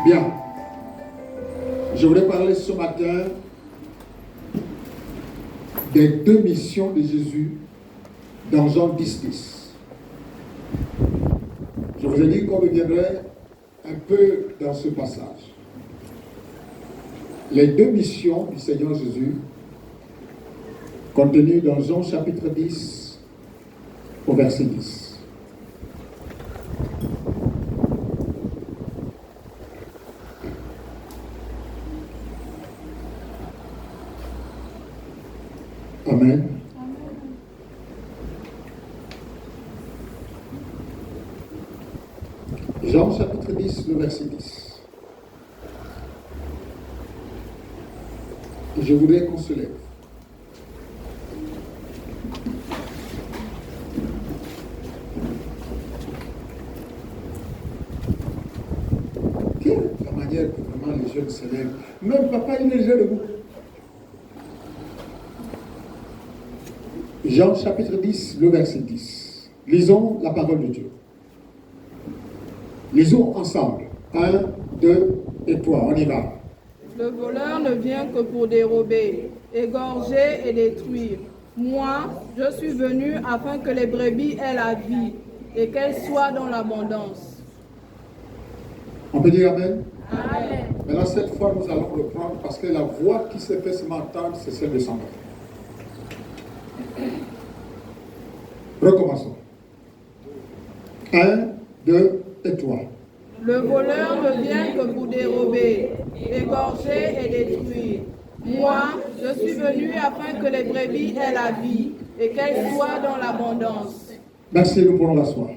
Bien. Je voulais parler ce matin des deux missions de Jésus dans Jean 10. Je vous ai dit qu'on reviendrait un peu dans ce passage. Les deux missions du Seigneur Jésus contenues dans Jean chapitre 10 au verset 10. Amen. Jean chapitre 10, le verset 10. Et je voudrais qu'on se lève. Quelle la manière que vraiment les jeunes se lèvent. Même papa, il est déjà debout. Jean chapitre 10, le verset 10. Lisons la parole de Dieu. Lisons ensemble. 1, 2 et 3. On y va. Le voleur ne vient que pour dérober, égorger et détruire. Moi, je suis venu afin que les brebis aient la vie et qu'elles soient dans l'abondance. On peut dire Amen? Amen. Maintenant, cette fois, nous allons reprendre parce que la voix qui s'est fait se m'entendre, c'est celle de Sandra. Recommençons. 1, 2 et 3. Le voleur ne vient que pour dérober, égorger et détruire. Moi, je suis venu afin que les brebis aient la vie et qu'elles soient dans l'abondance. Merci, nous pourrons l'asseoir.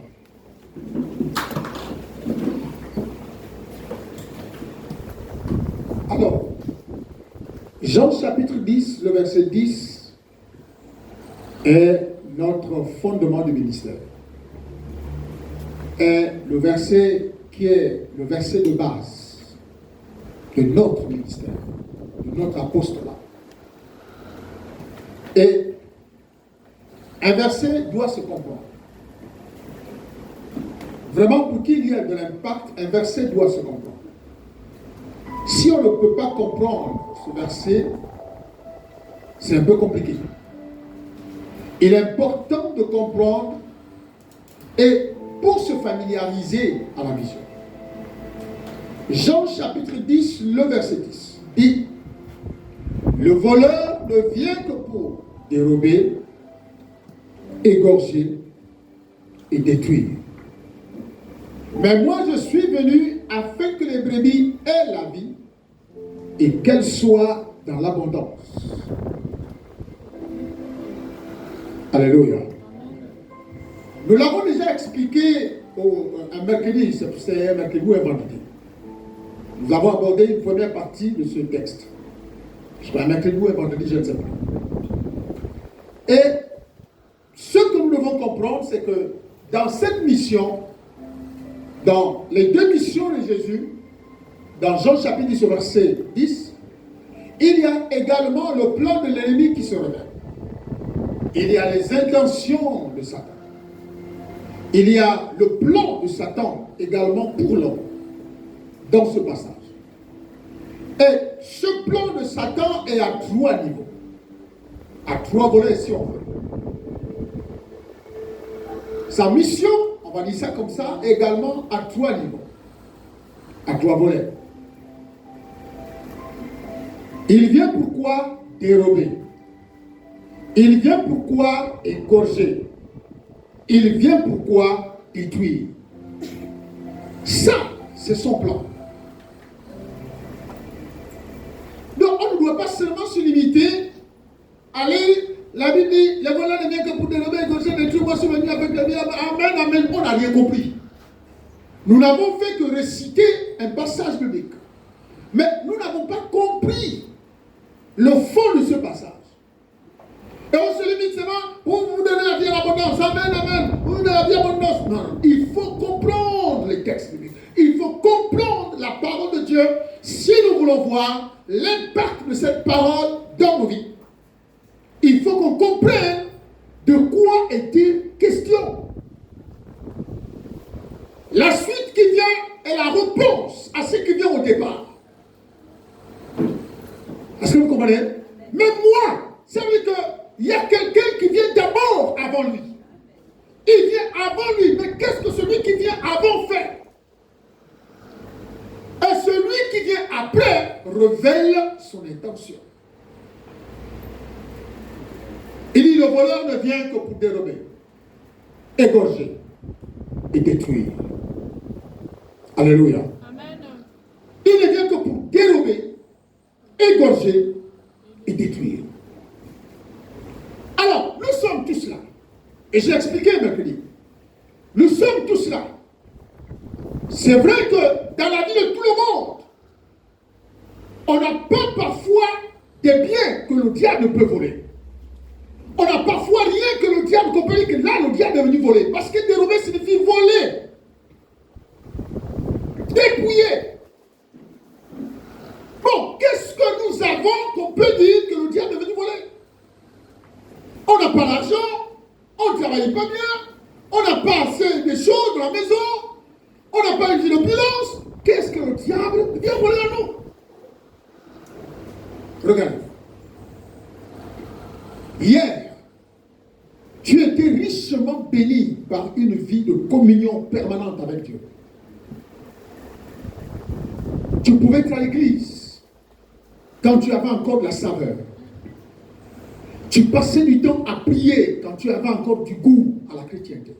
Alors, Jean chapitre 10, le verset 10 est notre fondement du ministère. Est le verset qui est le verset de base de notre ministère, de notre apostolat. Et un verset doit se comprendre. Vraiment, pour qu'il y ait de l'impact, un verset doit se comprendre. Si on ne peut pas comprendre ce verset, c'est un peu compliqué. Il est important de comprendre et pour se familiariser à la vision. Jean chapitre 10, le verset 10 dit: le voleur ne vient que pour dérober, égorger et détruire. Mais moi je suis venu afin que les brebis aient la vie et qu'elles soient dans l'abondance. Alléluia. Nous l'avons déjà expliqué un mercredi, c'est un mercredi ou un vendredi. Nous avons abordé une première partie de ce texte. Je crois un mercredi ou un vendredi, je ne sais pas. Et ce que nous devons comprendre, c'est que dans cette mission, dans les deux missions de Jésus, dans Jean chapitre 10, verset 10, il y a également le plan de l'ennemi qui se révèle. Il y a les intentions de Satan. Il y a le plan de Satan également pour l'homme dans ce passage. Et ce plan de Satan est à trois niveaux. À trois volets si on veut. Sa mission, on va dire ça comme ça, est également à trois niveaux. À trois volets. Il vient pourquoi dérober. Il vient pourquoi égorger. Il vient pourquoi détruire. Ça, c'est son plan. Donc, on ne doit pas seulement se limiter à lire la Bible dit, les voleurs ne viennent que pour dérober, égorger, détruire. Moi, je suis venu avec le bien. Amen, amen. On n'a rien compris. Nous n'avons fait que réciter un passage biblique. Mais nous n'avons pas compris le fond de ce passage. Et on se limite seulement pour vous donner la vie à l'abondance. Amen, amen. Vous donnez la vie à l'abondance. Non, il faut comprendre les textes bibliques. Il faut comprendre la parole de Dieu si nous voulons voir l'impact de cette parole dans nos vies. Il faut qu'on comprenne de quoi est-il question. La suite qui vient est la réponse à ce qui vient au départ. Est-ce que vous comprenez? Mais moi, ça veut dire qu'il y a quelqu'un qui vient d'abord avant lui. Il vient avant lui, mais qu'est-ce que celui qui vient avant fait? Et celui qui vient après révèle son intention. Il dit, le voleur ne vient que pour dérober, égorger et détruire. Alléluia. Amen. Il ne vient que pour dérober, égorger et détruire. Alors, nous sommes tous là. Et j'ai expliqué mercredi. Nous sommes tous là. C'est vrai que dans la vie de tout le monde, on n'a pas parfois des biens que le diable peut voler. On n'a parfois rien que le diable peut dire que là, le diable est venu voler. Parce que dérober signifie voler. Dépouiller. Bon, qu'est-ce que nous avons qu'on peut dire que le diable est venu voler? On n'a pas d'argent, on ne travaille pas bien, on n'a pas assez de choses dans la maison, on n'a pas une vie d'opulence. Qu'est-ce que le diable vient voler à nous? Regardez. Hier, tu étais richement béni par une vie de communion permanente avec Dieu. Tu pouvais être à l'église quand tu avais encore de la saveur. Tu passais du temps à prier quand tu avais encore du goût à la chrétienté.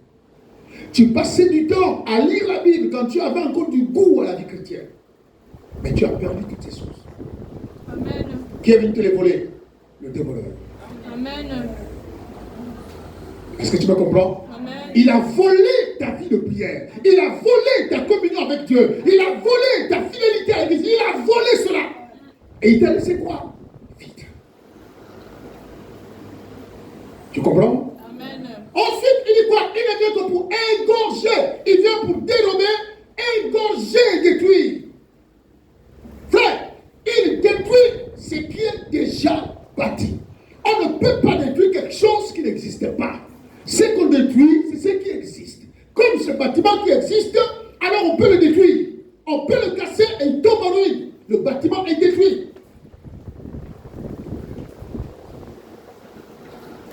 Tu passais du temps à lire la Bible quand tu avais encore du goût à la vie chrétienne. Mais tu as perdu toutes ces choses. Amen. Qui est venu te les voler? Le dévoreur. Amen. Est-ce que tu me comprends? Amen. Il a volé ta vie de prière. Il a volé ta communion avec Dieu. Il a volé ta fidélité à l'église. Il a volé cela. Et il t'a laissé quoi? Vide. Tu comprends? Amen. Ensuite, il dit quoi? Il ne vient que pour égorger. Il vient pour dérober, égorger et détruire. Frère, il détruit ce qui est déjà bâti. On ne peut pas détruire quelque chose qui n'existe pas. Ce qu'on détruit, c'est ce qui existe. Comme ce bâtiment qui existe, alors on peut le détruire. On peut le casser et il tombe en ruine. Le bâtiment est détruit.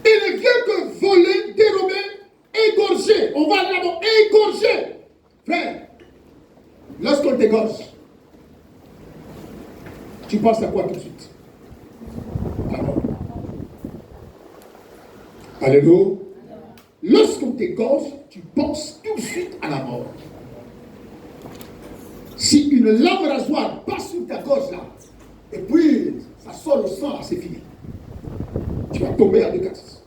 Il ne vient que voler, dérober, égorger. On va là-bas égorger. Frère, lorsqu'on t'égorge, tu penses à quoi tout de suite? Alors, alléluia. Lorsqu'on t'égorge, tu penses tout de suite à la mort. Si une lame rasoir passe sur ta gorge là, et puis ça sort le sang, c'est fini. Tu vas tomber à deux casses.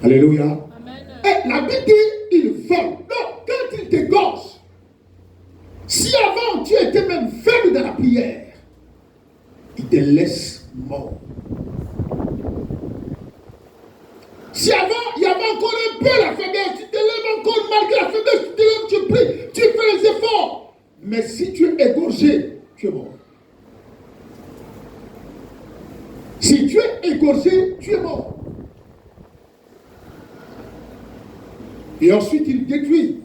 Alléluia. Amen. Et la Bible dit, il vole. Non, quand il t'égorge, si avant tu étais même faible dans la prière, il te laisse mort. Si avant, il y avait encore un peu la faiblesse, tu te lèves encore malgré la faiblesse, tu te lèves, tu pries, tu fais les efforts. Mais si tu es égorgé, tu es mort. Si tu es égorgé, tu es mort. Et ensuite, il détruit.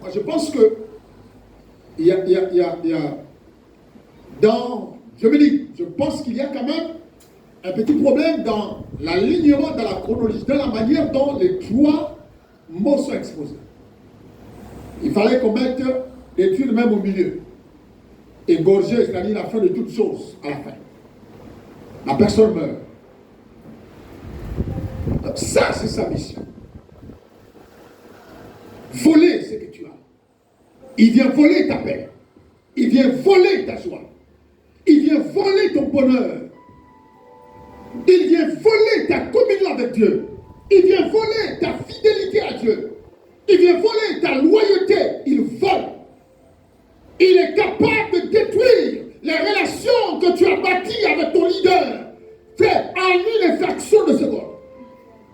Moi, je pense que il y a je pense qu'il y a quand même un petit problème dans l'alignement, dans la chronologie, dans la manière dont les trois mots sont exposés. Il fallait qu'on mette détruire même au milieu. Égorger, c'est-à-dire la fin de toutes choses, à la fin. La personne meurt. Donc ça, c'est sa mission. Voler ce que tu as. Il vient voler ta paix. Il vient voler ta joie. Il vient voler ton bonheur. Il vient voler ta communion avec Dieu. Il vient voler ta fidélité à Dieu. Il vient voler ta loyauté. Il vole. Il est capable de détruire les relations que tu as bâties avec ton leader. Frère, en une fraction de seconde.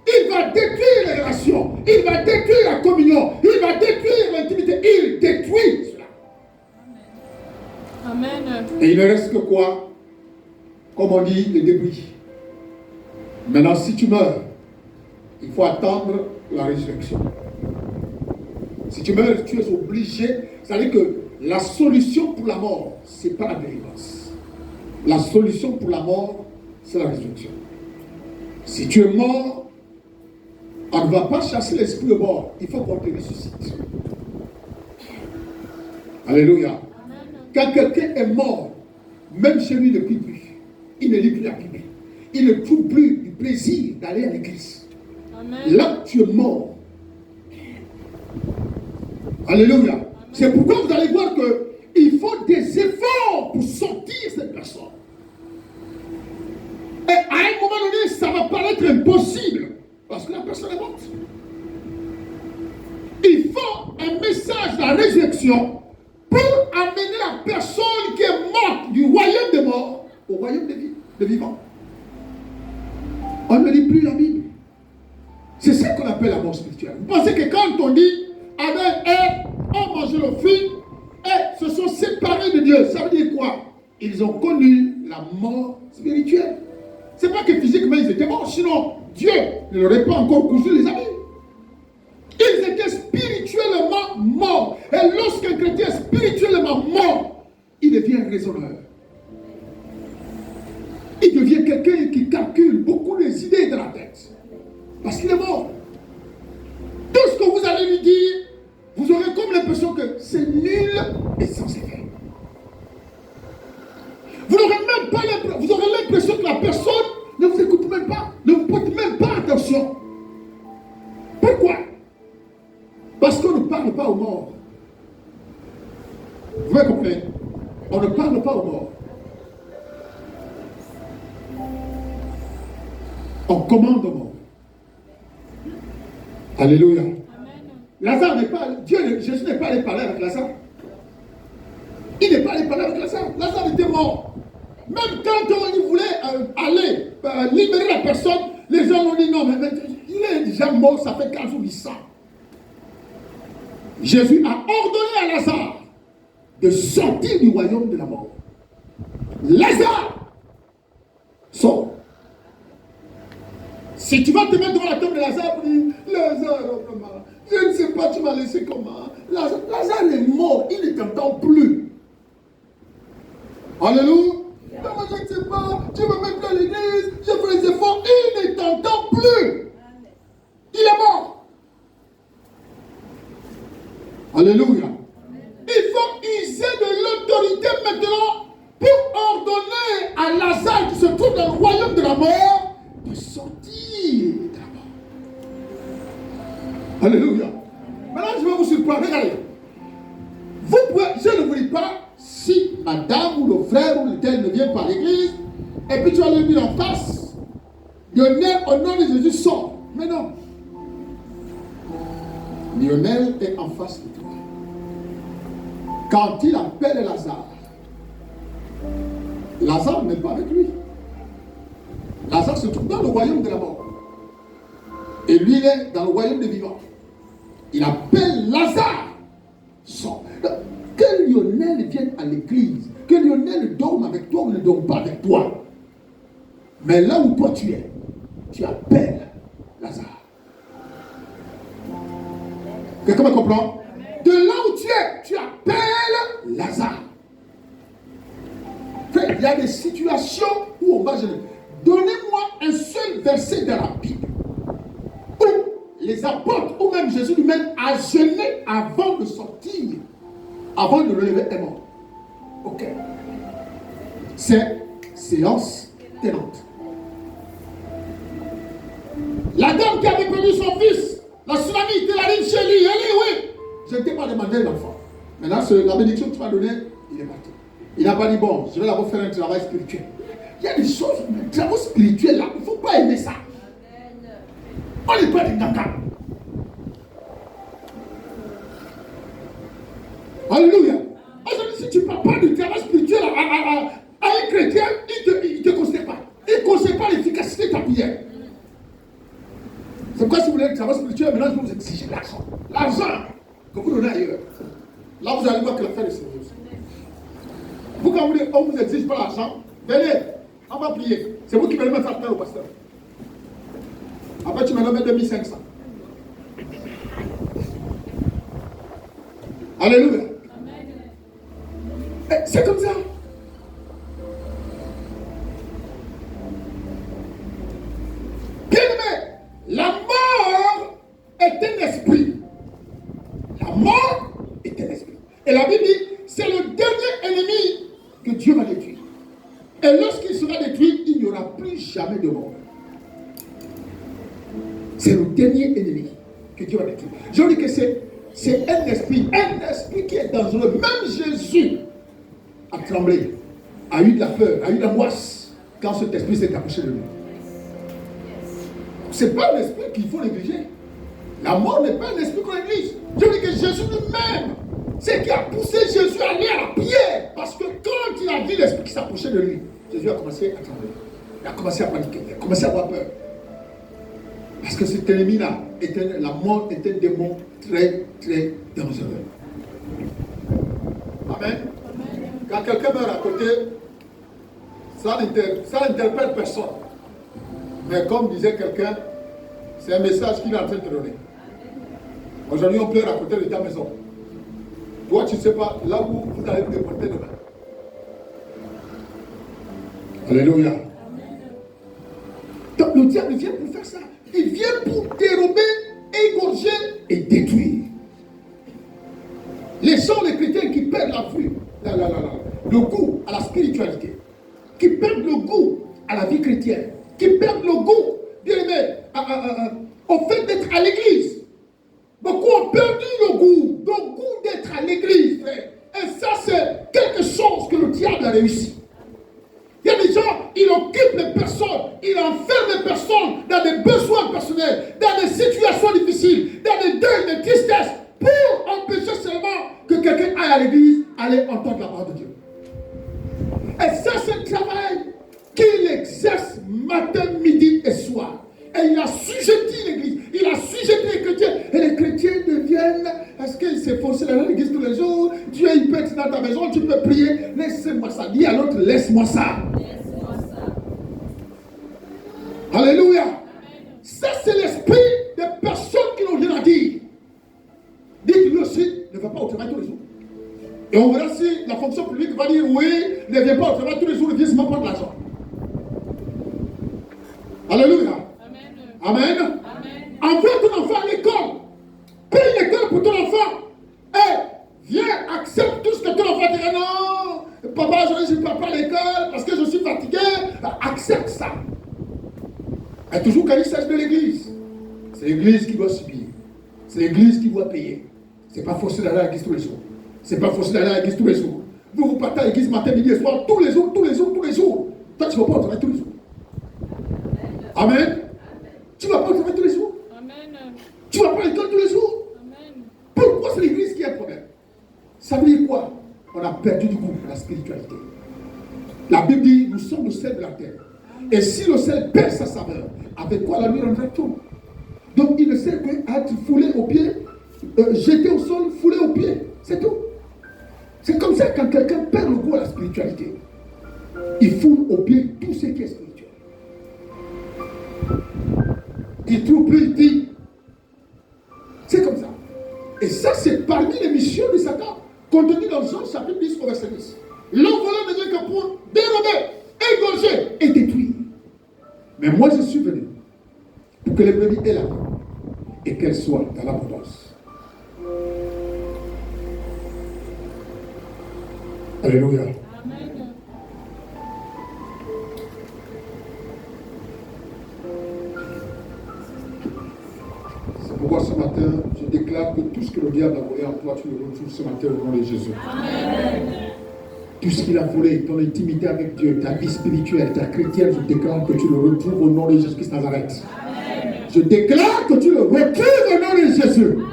Il va détruire les relations. Il va détruire la communion. Il va détruire l'intimité. Il détruit cela. Amen. Et il ne reste que quoi? Comme on dit, les débris. Maintenant, si tu meurs, il faut attendre la résurrection. Si tu meurs, tu es obligé. C'est-à-dire que La solution pour la mort, ce n'est pas la délivrance. La solution pour la mort, c'est la résurrection. Si tu es mort, on ne va pas chasser l'esprit de mort. Il faut qu'on te ressuscite. Alléluia. Quand quelqu'un est mort, même chez lui, il ne prie plus. Il ne lit plus la Bible. Il ne trouve plus du plaisir d'aller à l'église. Là, tu es mort. Alléluia. C'est pourquoi vous allez voir qu'il faut des efforts pour sortir cette personne. Et à un moment donné, ça va paraître impossible. Parce que la personne est morte. Il faut un message de la résurrection pour amener la personne qui est morte du royaume des morts au royaume des vivants. On ne lit plus la Bible. C'est ça qu'on appelle la mort spirituelle. Vous pensez que quand on dit Adam et Ève ont mangé le fruit et se sont séparés de Dieu, ça veut dire quoi? Ils ont connu la mort spirituelle. C'est pas que physiquement ils étaient morts, sinon Dieu ne leur aurait pas encore cousu les habits. Ils étaient spirituellement morts. Et lorsqu'un chrétien est spirituellement mort, il devient raisonneur. Il devient quelqu'un qui calcule beaucoup les idées de la tête. Parce qu'il est mort. Tout ce que vous allez lui dire, vous aurez comme l'impression que c'est nul et sans effet. Vous aurez l'impression que la personne ne vous écoute même pas, ne vous porte même pas attention. Pourquoi? Parce qu'on ne parle pas aux morts. Vous m'avez compris? On ne parle pas aux morts. On commande aux morts. Alléluia. Amen. Lazare n'est pas, Jésus n'est pas allé parler avec Lazare. Il n'est pas allé parler avec Lazare. Lazare était mort. Même quand il voulait aller libérer la personne, les gens ont dit non, mais il est déjà mort, ça fait 15 jours, il sent. Jésus a ordonné à Lazare de sortir du royaume de la mort. Lazare, sort. Si tu vas te mettre devant la tombe de Lazare pour dire Lazare, je ne sais pas, tu m'as laissé comment? Lazare est mort, il ne t'entend plus. Alléluia. Non, moi je ne sais pas, tu me mets dans l'église, je fais des efforts, il ne t'entend plus. Il est mort. Alléluia. Il faut user de l'autorité maintenant pour ordonner à Lazare qui se trouve dans le royaume de la mort de sortir de la mort. Alléluia. Maintenant, je vais vous surprendre. Regardez. Vous pouvez, je ne vous dis pas, si madame ou le frère ou le tel ne vient pas à l'église, et puis tu vas lui dire en face, Lionel, au nom de Jésus, sort. Mais non. Lionel est en face de toi. Quand il appelle Lazare, Lazare n'est pas avec lui. Lazare se trouve dans le royaume de la mort. Et lui, il est dans le royaume des vivants. Il appelle Lazare. Sort. Que Lionel vienne à l'église, que Lionel dorme avec toi ou ne dorme pas avec toi. Mais là où toi tu es, tu appelles Lazare. Quelqu'un me comprend? De là où tu es, tu appelles Lazare. Frère, il y a des situations où on va jeûner. Donnez-moi un seul verset de la Bible où les apôtres ou même Jésus lui-même a jeûné avant de sortir, avant de le lever est mort. Ok. C'est séance tenante. La dame qui avait perdu son fils, la tsunami, il arrive chez lui, elle dit oui. Je ne t'ai pas demandé l'enfant. Maintenant, la bénédiction que tu m'as donnée, il est parti. Il n'a pas dit bon, je vais d'abord faire un travail spirituel. Il y a des choses, un travail spirituel là, il ne faut pas aimer ça. On n'est pas des gagas. Alléluia. Aujourd'hui, si tu ne parles pas du travail spirituel à un chrétien, il ne te considère pas. Il ne considère pas l'efficacité de ta prière. C'est pourquoi si vous voulez un travail spirituel, maintenant je vais vous exiger l'argent. L'argent que vous donnez ailleurs. Là, vous allez voir que l'affaire est sérieuse. Vous, quand on ne vous exige pas l'argent, venez, on va prier. C'est vous qui venez me faire appel au pasteur. Après, tu me le mets 2500. Alléluia. C'est comme ça. Bien-aimé, la mort est un esprit. La mort est un esprit. Et la Bible dit, c'est le dernier ennemi que Dieu va détruire. Et lorsqu'il sera détruit, il n'y aura plus jamais de mort. C'est le dernier ennemi que Dieu va détruire. Je dis que c'est un esprit qui est dangereux. Même Jésus a tremblé, a eu de la peur, a eu de l'angoisse quand cet esprit s'est approché de lui. Ce n'est pas un esprit qu'il faut négliger. La mort n'est pas un esprit qu'on néglige. Je dis que Jésus lui-même, c'est qui a poussé Jésus à aller à la prière. Parce que quand il a vu l'esprit qui s'approchait de lui, Jésus a commencé à trembler. Il a commencé à paniquer. Il a commencé à avoir peur. Parce que cet ennemi-là, la mort est un démon très, très dangereux. Amen. Quand quelqu'un meurt à côté, ça n'interpelle personne. Mais comme disait quelqu'un, c'est un message qu'il est en train de te donner. Aujourd'hui, on pleure à côté de ta maison. Toi, tu ne sais pas là où vous allez vous déporter demain. Alléluia. Donc, le diable vient pour faire ça. Il vient pour dérober, égorger et détruire. Les gens, les chrétiens qui perdent le goût à la spiritualité, qui perdent le goût à la vie chrétienne, qui perdent le goût, bien aimé, au fait d'être à l'église. Beaucoup ont perdu le goût d'être à l'église, frère. Et ça, c'est quelque chose que le diable a réussi. Il y a des gens, ils occupent les personnes, ils enferment les personnes dans des besoins personnels, dans des situations difficiles, dans des deuils, des tristesses, pour empêcher seulement que quelqu'un aille à l'église, aller entendre la parole de Dieu. Et ça, c'est le travail qu'il exerce matin, midi et soir. Et il a sujetti l'église, il a sujetti les chrétiens. Et les chrétiens deviennent, est-ce qu'il s'est forcé dans l'église tous les jours? Dieu, il peut être dans ta maison, tu peux prier. Laissez-moi ça. Dis à l'autre, laisse-moi ça. Laisse-moi ça. Alléluia. Amen. Ça, c'est l'esprit des personnes qui n'ont rien à dire. Dites-lui aussi, ne va pas au travail tous les jours. Et on verra si la fonction publique va dire, oui, ne viens pas au travail tous les jours, ne viens seulement prendre l'argent. Alléluia. Amen. Amen. Envoie ton enfant à l'école. Paye l'école pour ton enfant. Et viens, accepte tout ce que ton enfant dit. Non, papa, je ne suis pas à l'école parce que je suis fatigué. Accepte ça. Et toujours quand il s'agit de l'église, c'est l'église qui doit subir. C'est l'église qui doit payer. C'est pas forcé d'aller à l'église tous les jours. C'est pas forcé d'aller à l'église tous les jours. Vous partez à l'église matin, midi et soir, tous les jours. Toi, tu ne vas pas au travail tous les jours. Amen. Tu ne vas pas au travail tous les jours. Amen. Tu ne vas pas à l'école tous les jours. Amen. Pourquoi c'est l'église qui a un problème? Ça veut dire quoi? On a perdu du goût à la spiritualité. La Bible dit, nous sommes le sel de la terre. Et si le sel perd sa saveur, avec quoi la nuit rendra-t-on? Donc il ne sert qu'à être foulé aux pieds, jeté au sol, foulé aux pieds. C'est tout. C'est comme ça quand quelqu'un perd le goût à la spiritualité. Il foule aux pieds tout ce qui est spirituel. Il trouve plus, il dit. C'est comme ça. Et ça, c'est parmi les missions de Satan, contenues dans Jean chapitre 10 au verset 10. L'envoleur ne vient que pour dérober, égorger et détruire. Mais moi, je suis venu pour que les brebis aient la vie et qu'elles soient dans l'abondance. Alléluia. Amen. C'est pourquoi ce matin, je déclare que tout ce que le diable a volé en toi, tu le retrouves ce matin au nom de Jésus. Amen. Tout ce qu'il a volé, ton intimité avec Dieu, ta vie spirituelle, ta chrétienne, je déclare que tu le retrouves au nom de Jésus-Christ Nazareth. Amen. Je déclare que tu le retrouves au nom de Jésus. Amen.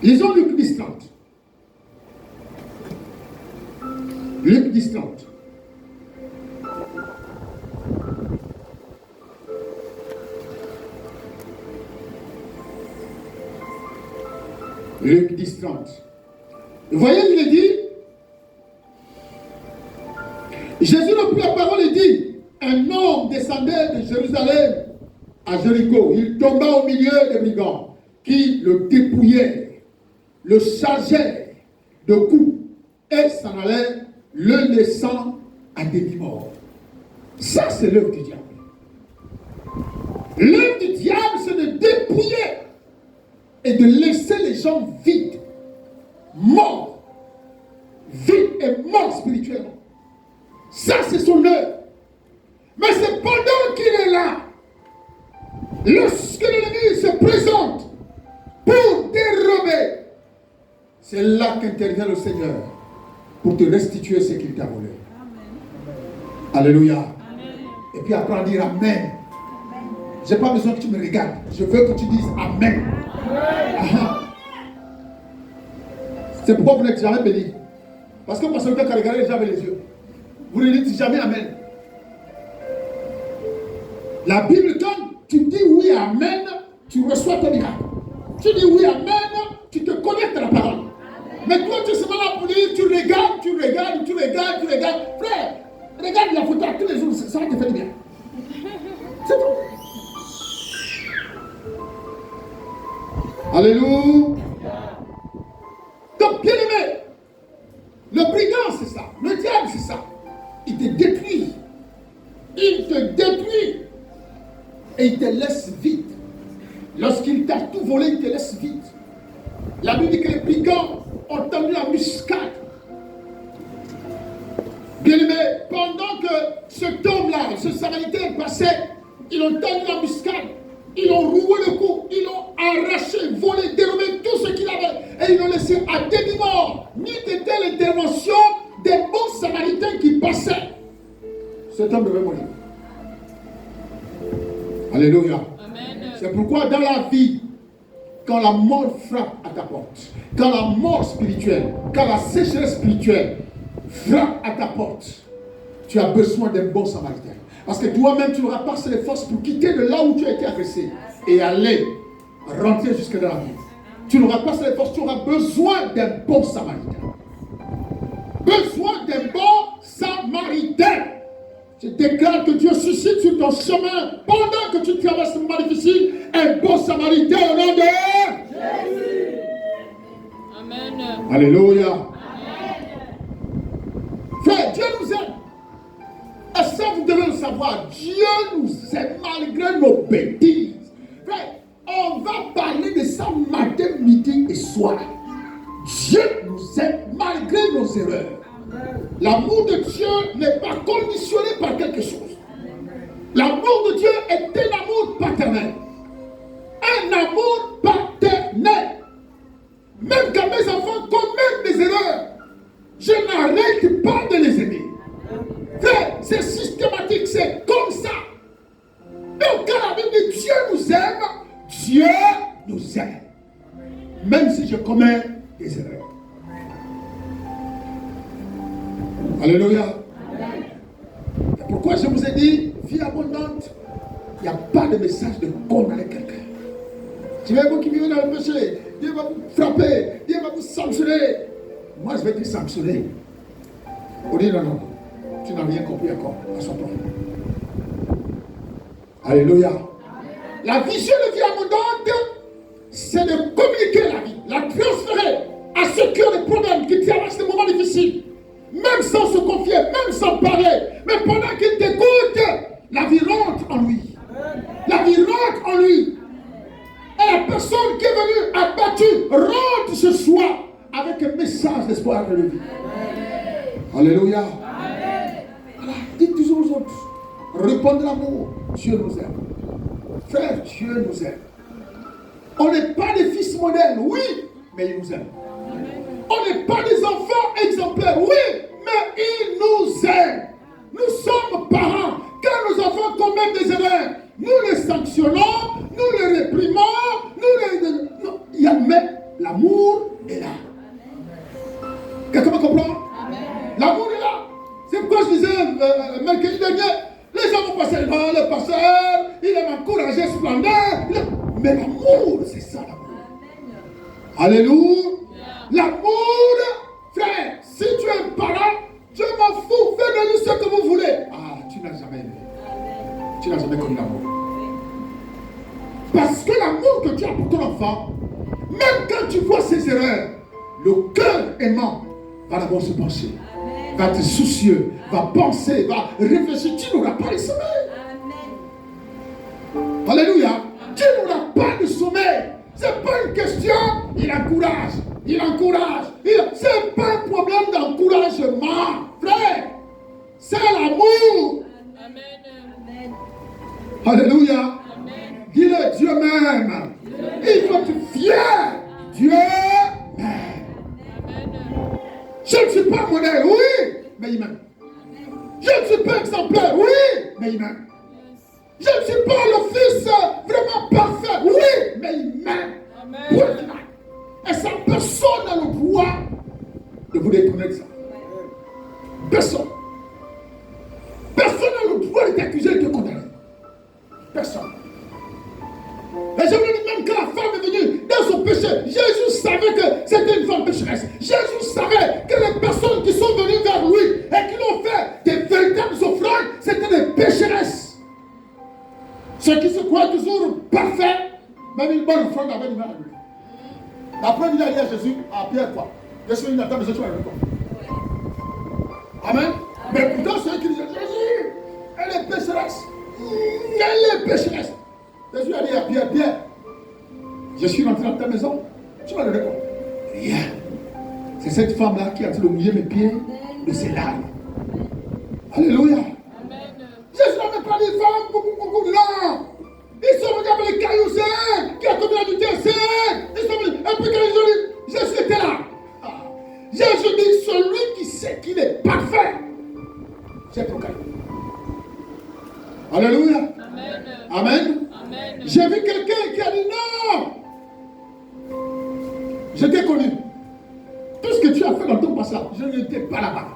Lisons Luc 10, 30. Luc 10, 30. Luc 10, 30. Vous voyez, il est dit, Jésus reprit la parole et dit, un homme descendait de Jérusalem à Jéricho, il tomba au milieu des brigands qui le dépouillaient, le chargeaient de coups et s'en allaient, le laissant à demi-mort. Ça, c'est l'œuvre du diable. L'œuvre du diable, c'est de dépouiller et de laisser les gens vides, morts, vides et morts spirituellement. Ça, c'est son œuvre. Mais c'est pendant qu'il est là, lorsque l'ennemi se présente pour dérober, c'est là qu'intervient le Seigneur pour te restituer ce qu'il t'a volé. Amen. Alléluia. Amen. Et puis après, dire Amen. Je n'ai pas besoin que tu me regardes. Je veux que tu dises Amen. C'est pourquoi vous n'êtes jamais béni. Parce que parce que quand vous regardez jamais les yeux, vous ne dites jamais Amen. La Bible, quand tu dis oui, Amen, tu reçois ton miracle. Tu dis oui, Amen, tu te connectes à la parole. Mais toi, tu es seulement là pour dire, tu regardes. Frère, regarde la photo tous les jours, ça va te faire du bien. C'est tout. Alléluia. Donc, bien aimé, le brigand, c'est ça. Le diable, c'est ça. Il te détruit. Il te détruit. Et il te laisse vide. Lorsqu'il t'a tout volé, il te laisse vide. La Bible dit que les brigands ont tendu la muscade. Bien aimé, pendant que cet homme-là, ce Samaritain passait, ils ont tendu la muscade. Ils ont roué le cou, ils l'ont arraché, volé, dérobé tout ce qu'il avait. Et ils l'ont laissé à demi-mort. Ni était l'intervention des bons Samaritains qui passaient. Cet homme devait mourir. Alléluia. Amen. C'est pourquoi dans la vie, quand la mort frappe à ta porte, quand la mort spirituelle, quand la sécheresse spirituelle frappe à ta porte, tu as besoin d'un bon Samaritain. Parce que toi-même, tu n'auras pas les forces pour quitter de là où tu as été agressé et aller rentrer jusque dans la vie. Tu n'auras pas les forces, tu auras besoin d'un bon Samaritain. Besoin d'un bon Samaritain. Je déclare que Dieu suscite sur ton chemin, pendant que tu traverses ce moment difficile, un bon Samaritain au nom de Jésus. Amen. Alléluia. Amen. Frère, Dieu nous aime. Et ça, vous devez le savoir. Dieu nous aime malgré nos bêtises. Frère, on va parler de ça matin, midi et soir. Dieu nous aime malgré nos erreurs. L'amour de Dieu n'est pas conditionné par quelque chose. L'amour de Dieu est un amour paternel. Un amour paternel. Même quand mes enfants commettent des erreurs, je n'arrête pas de les aimer. Frère, c'est systématique, c'est comme ça. Donc quand la Bible dit Dieu nous aime, Dieu nous aime. Même si je commets des erreurs. Alléluia. Amen. Pourquoi je vous ai dit, vie abondante, il n'y a pas de message de condamner quelqu'un. Tu vas vous qui vivez dans le péché, Dieu va vous frapper, Dieu va vous sanctionner. Moi je vais te sanctionner. On dit non, tu n'as rien compris encore. Assois-toi. Alléluia. Amen. La vision de vie abondante, c'est de communiquer la vie, la transférer à ceux qui ont des problèmes, qui traversent des moments difficiles. Même sans se confier, même sans parler. Mais pendant qu'il t'écoute, la vie rentre en lui. La vie rentre en lui. Et la personne qui est venue abattue rentre ce soir avec un message d'espoir de vie. Alléluia. Voilà. Dites toujours aux autres. Répondez l'amour. Dieu nous aime. Frère, Dieu nous aime. On n'est pas des fils modèles, oui, mais il nous aime. On n'est pas des enfants exemplaires, oui, mais il nous aime. Nous sommes parents. Quand nos enfants commettent des erreurs, nous les sanctionnons, nous les réprimons, il y a même l'amour est là. Quelqu'un me comprend? L'amour est là. C'est pourquoi je disais mercredi dernier, les gens vont passer devant le pasteur, il est encouragé, splendeur. Mais l'amour, c'est ça l'amour. Alléluia. L'amour, frère, si tu es un parent, je m'en fous, faites de nous ce que vous voulez. Ah, tu n'as jamais aimé. Tu n'as jamais connu l'amour. Parce que l'amour que tu as pour ton enfant, même quand tu vois ses erreurs, le cœur aimant va d'abord se pencher, va être soucieux, va penser, va réfléchir. Tu n'auras pas le sommeil. Alléluia. Tu n'auras pas de sommeil. Ce n'est pas une question, il encourage. Ce n'est pas un problème d'encouragement, frère. C'est l'amour. Amen. Alléluia. Dis-le, Dieu m'aime. Il faut être fier. Dieu m'aime. Je ne suis pas modèle, oui, mais il m'aime. Je ne suis pas exemplaire, oui, mais il m'aime. Je ne suis pas le fils vraiment parfait, oui, mais il m'aime. Et ça, personne n'a le droit de vous détourner de ça. Personne. Personne n'a le droit de t'accuser et de te condamner. Personne. Et je vous dis, même quand la femme est venue dans son péché, Jésus savait que c'était une femme pécheresse. Jésus savait que les personnes qui sont venues vers lui et qui l'ont fait des véritables offrandes, c'était des pécheresses. Ceux qui se croient toujours parfaits, même une bonne offrande avait du mal à lui. Après, il a dit à Jésus, à Pierre, quoi. Je suis une attente de Jésus avec quoi. Amen. Mais pourtant, ceux qui disaient, Jésus, elle est pécheresse. Elle est pécheresse. Jésus a dit à Pierre, Pierre, je suis rentré dans ta maison, tu m'as donné quoi? Rien. C'est cette femme-là qui a dit de mouiller mes pieds de ses larmes. Alléluia. Jésus n'avait pas dit femme, non. Ils sont venus avec les cailloux, qui a commis la vitesse, ils sont venus, et puis quand ils ont dit, Jésus était là. Jésus dit, celui qui sait qu'il est parfait, c'est ton caillou. Alléluia. Amen. J'ai vu quelqu'un qui a dit non. Je t'ai connu. Tout ce que tu as fait dans ton passé, je n'étais pas là-bas.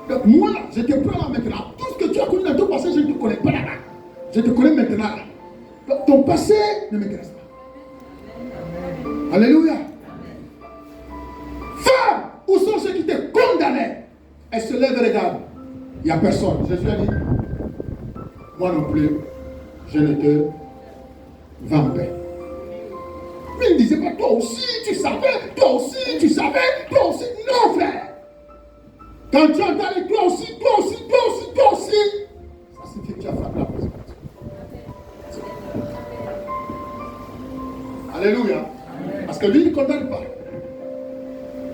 Donc moi, je te prends là maintenant. Tout ce que tu as connu dans ton passé, je ne te connais pas là-bas. Je te connais maintenant. Donc, ton passé ne m'intéresse pas. Alléluia. Femme, où sont ceux qui te condamnaient? Elle se lève et regarde. Il n'y a personne. Jésus a dit, moi non plus, je ne te vends pas. Mais il ne disait pas, toi aussi tu savais, toi aussi tu savais, toi aussi. Non, frère. Quand tu entends les toi aussi, ça signifie que tu as frappé la présidence. Alléluia. Parce que lui, il ne condamne pas.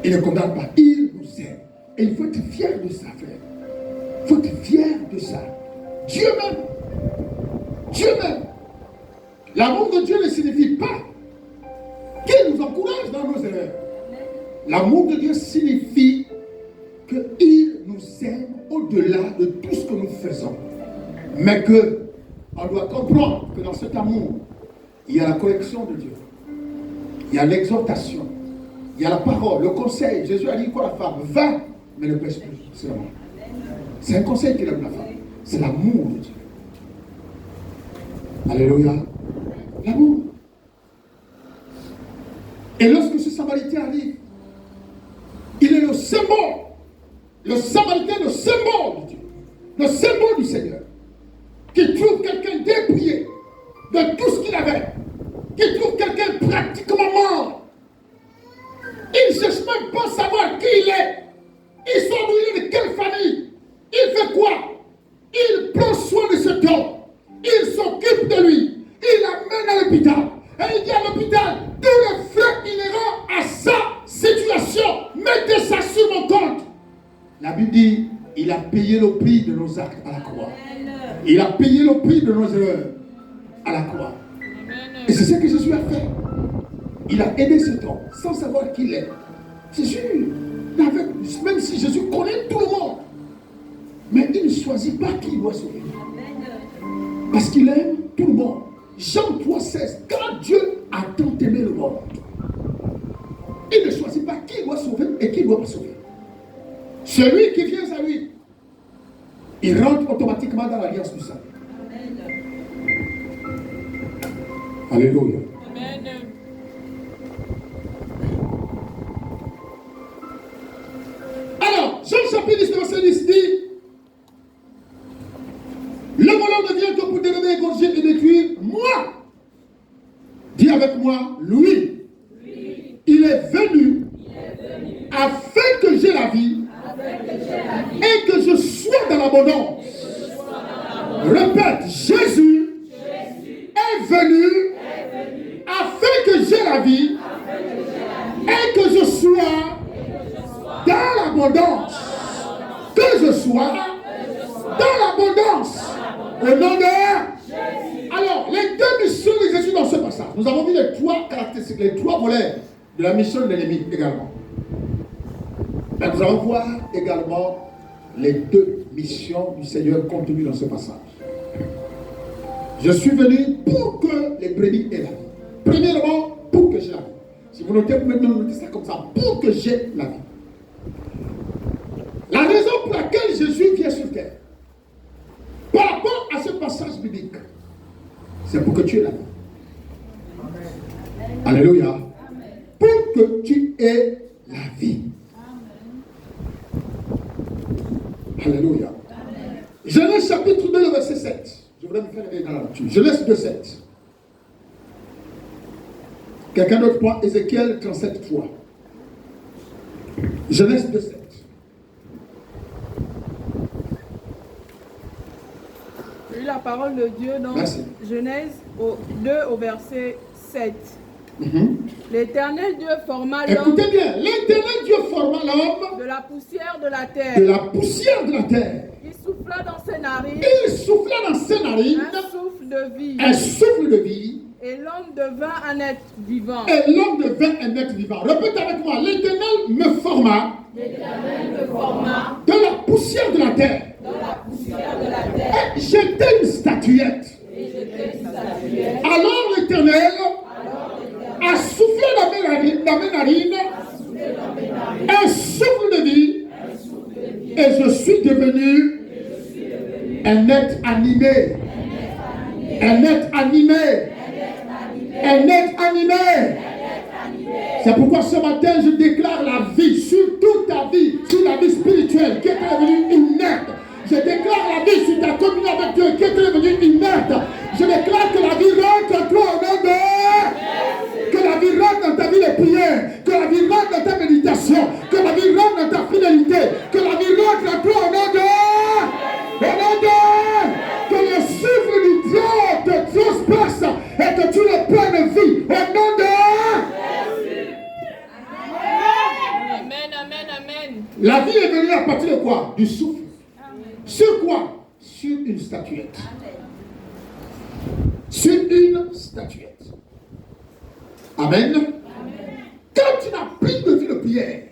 Il ne condamne pas. Il nous aime. Et il faut être fier de ça, frère. Il faut être fier de ça. Dieu même. Dieu même. L'amour de Dieu ne signifie pas qu'il nous encourage dans nos erreurs. L'amour de Dieu signifie qu'il nous aime au-delà de tout ce que nous faisons. Mais qu'on doit comprendre que dans cet amour, il y a la correction de Dieu. Il y a l'exhortation. Il y a la parole, le conseil. Jésus a dit quoi à la femme? Va, mais ne pêche plus. C'est l'amour. C'est un conseil qu'il donne à la femme. C'est l'amour de Dieu. Alléluia. L'amour. Et lorsque ce Samaritain arrive, il est le symbole. Le Samaritain, le symbole de Dieu. Le symbole du Seigneur. Qui trouve quelqu'un dépouillé de tout ce qu'il avait. Qui trouve quelqu'un pratiquement mort. Il ne cherche même pas à savoir qui il est. Ils sont nourris de quelle famille. Il fait quoi? Il prend soin de cet homme. Il s'occupe de lui. Il l'amène à l'hôpital. Et il dit à l'hôpital, tous les frais inhérents à sa situation, mettez ça sur mon compte. La Bible dit, il a payé le prix de nos actes à la croix. Il a payé le prix de nos erreurs à la croix. Et c'est ce que Jésus a fait. Il a aidé cet homme sans savoir qui il est. Jésus, même si Jésus connaît tout le monde, mais il ne choisit pas qui il doit sauver. Parce qu'il aime tout le monde. Jean 3,16, quand Dieu a tant aimé le monde, il ne choisit pas qui doit sauver et qui ne doit pas sauver. Celui qui vient à lui, il rentre automatiquement dans l'alliance du salut. Alléluia. Amen. Alors, Jean chapitre 19, verset 10 dit, le voleur ne vient que pour dérober, égorger et détruire. Moi, Dis avec moi, lui, il est venu afin que j'ai la vie et que je sois dans l'abondance. Répète, Jésus est venu afin que j'ai la vie et que je sois dans l'abondance. Que je sois dans l'abondance. Au nom de... Alors, les deux missions de Jésus dans ce passage, nous avons vu les trois caractéristiques, les trois volets de la mission de l'ennemi également. Mais nous allons voir également les deux missions du Seigneur contenues dans ce passage. Je suis venu pour que les brebis aient la vie. Premièrement, pour que j'ai la vie. Si vous notez, vous notez ça comme ça, pour que j'ai la vie. La raison pour laquelle Jésus vient sur terre, par rapport à ce passage biblique, c'est pour que tu aies la vie. Amen. Alléluia. Amen. Pour que tu aies la vie. Amen. Alléluia. Amen. Genèse chapitre 2, verset 7. Je voudrais me faire aller dans la lecture. Genèse 2, 7. Quelqu'un d'autre prend Ézéchiel 37, 3. Genèse 2, 7. La parole de Dieu dans Genèse 2 au verset 7. L'Éternel Dieu forma l'homme. Écoutez bien, l'Éternel Dieu forma l'homme de la poussière de la terre. De la poussière de la terre. Il souffla dans ses narines. Il souffla dans ses narines. Un souffle de vie. Un souffle de vie. Et l'homme devint un être vivant. Et l'homme devint un être vivant. Répète avec moi, l'Éternel me forma. L'Éternel me forma de la poussière de la terre. De la poussière de la terre. Et j'étais une statuette. Alors l'Éternel a soufflé dans mes narines un souffle de vie. Et je suis devenu un être animé. Un être animé. Un être animé. C'est pourquoi ce matin je déclare la vie sur toute ta vie, sur la vie spirituelle qui est devenue inerte. Je déclare la vie sur ta communion avec Dieu qui est devenue inerte. Je déclare que la vie rentre en toi au nom de... Que la vie rentre dans ta vie de prière, que la vie rentre dans ta méditation, que la vie rentre dans ta fidélité, que la vie rentre en toi au nom de... Au nom de... Que le souffle du Dieu te transperce et que tu le prennes vie au nom de... La vie est venue à partir de quoi? Du souffle. Amen. Sur quoi? Sur une statuette. Amen. Sur une statuette. Amen. Amen. Quand tu n'as plus de vie de prière,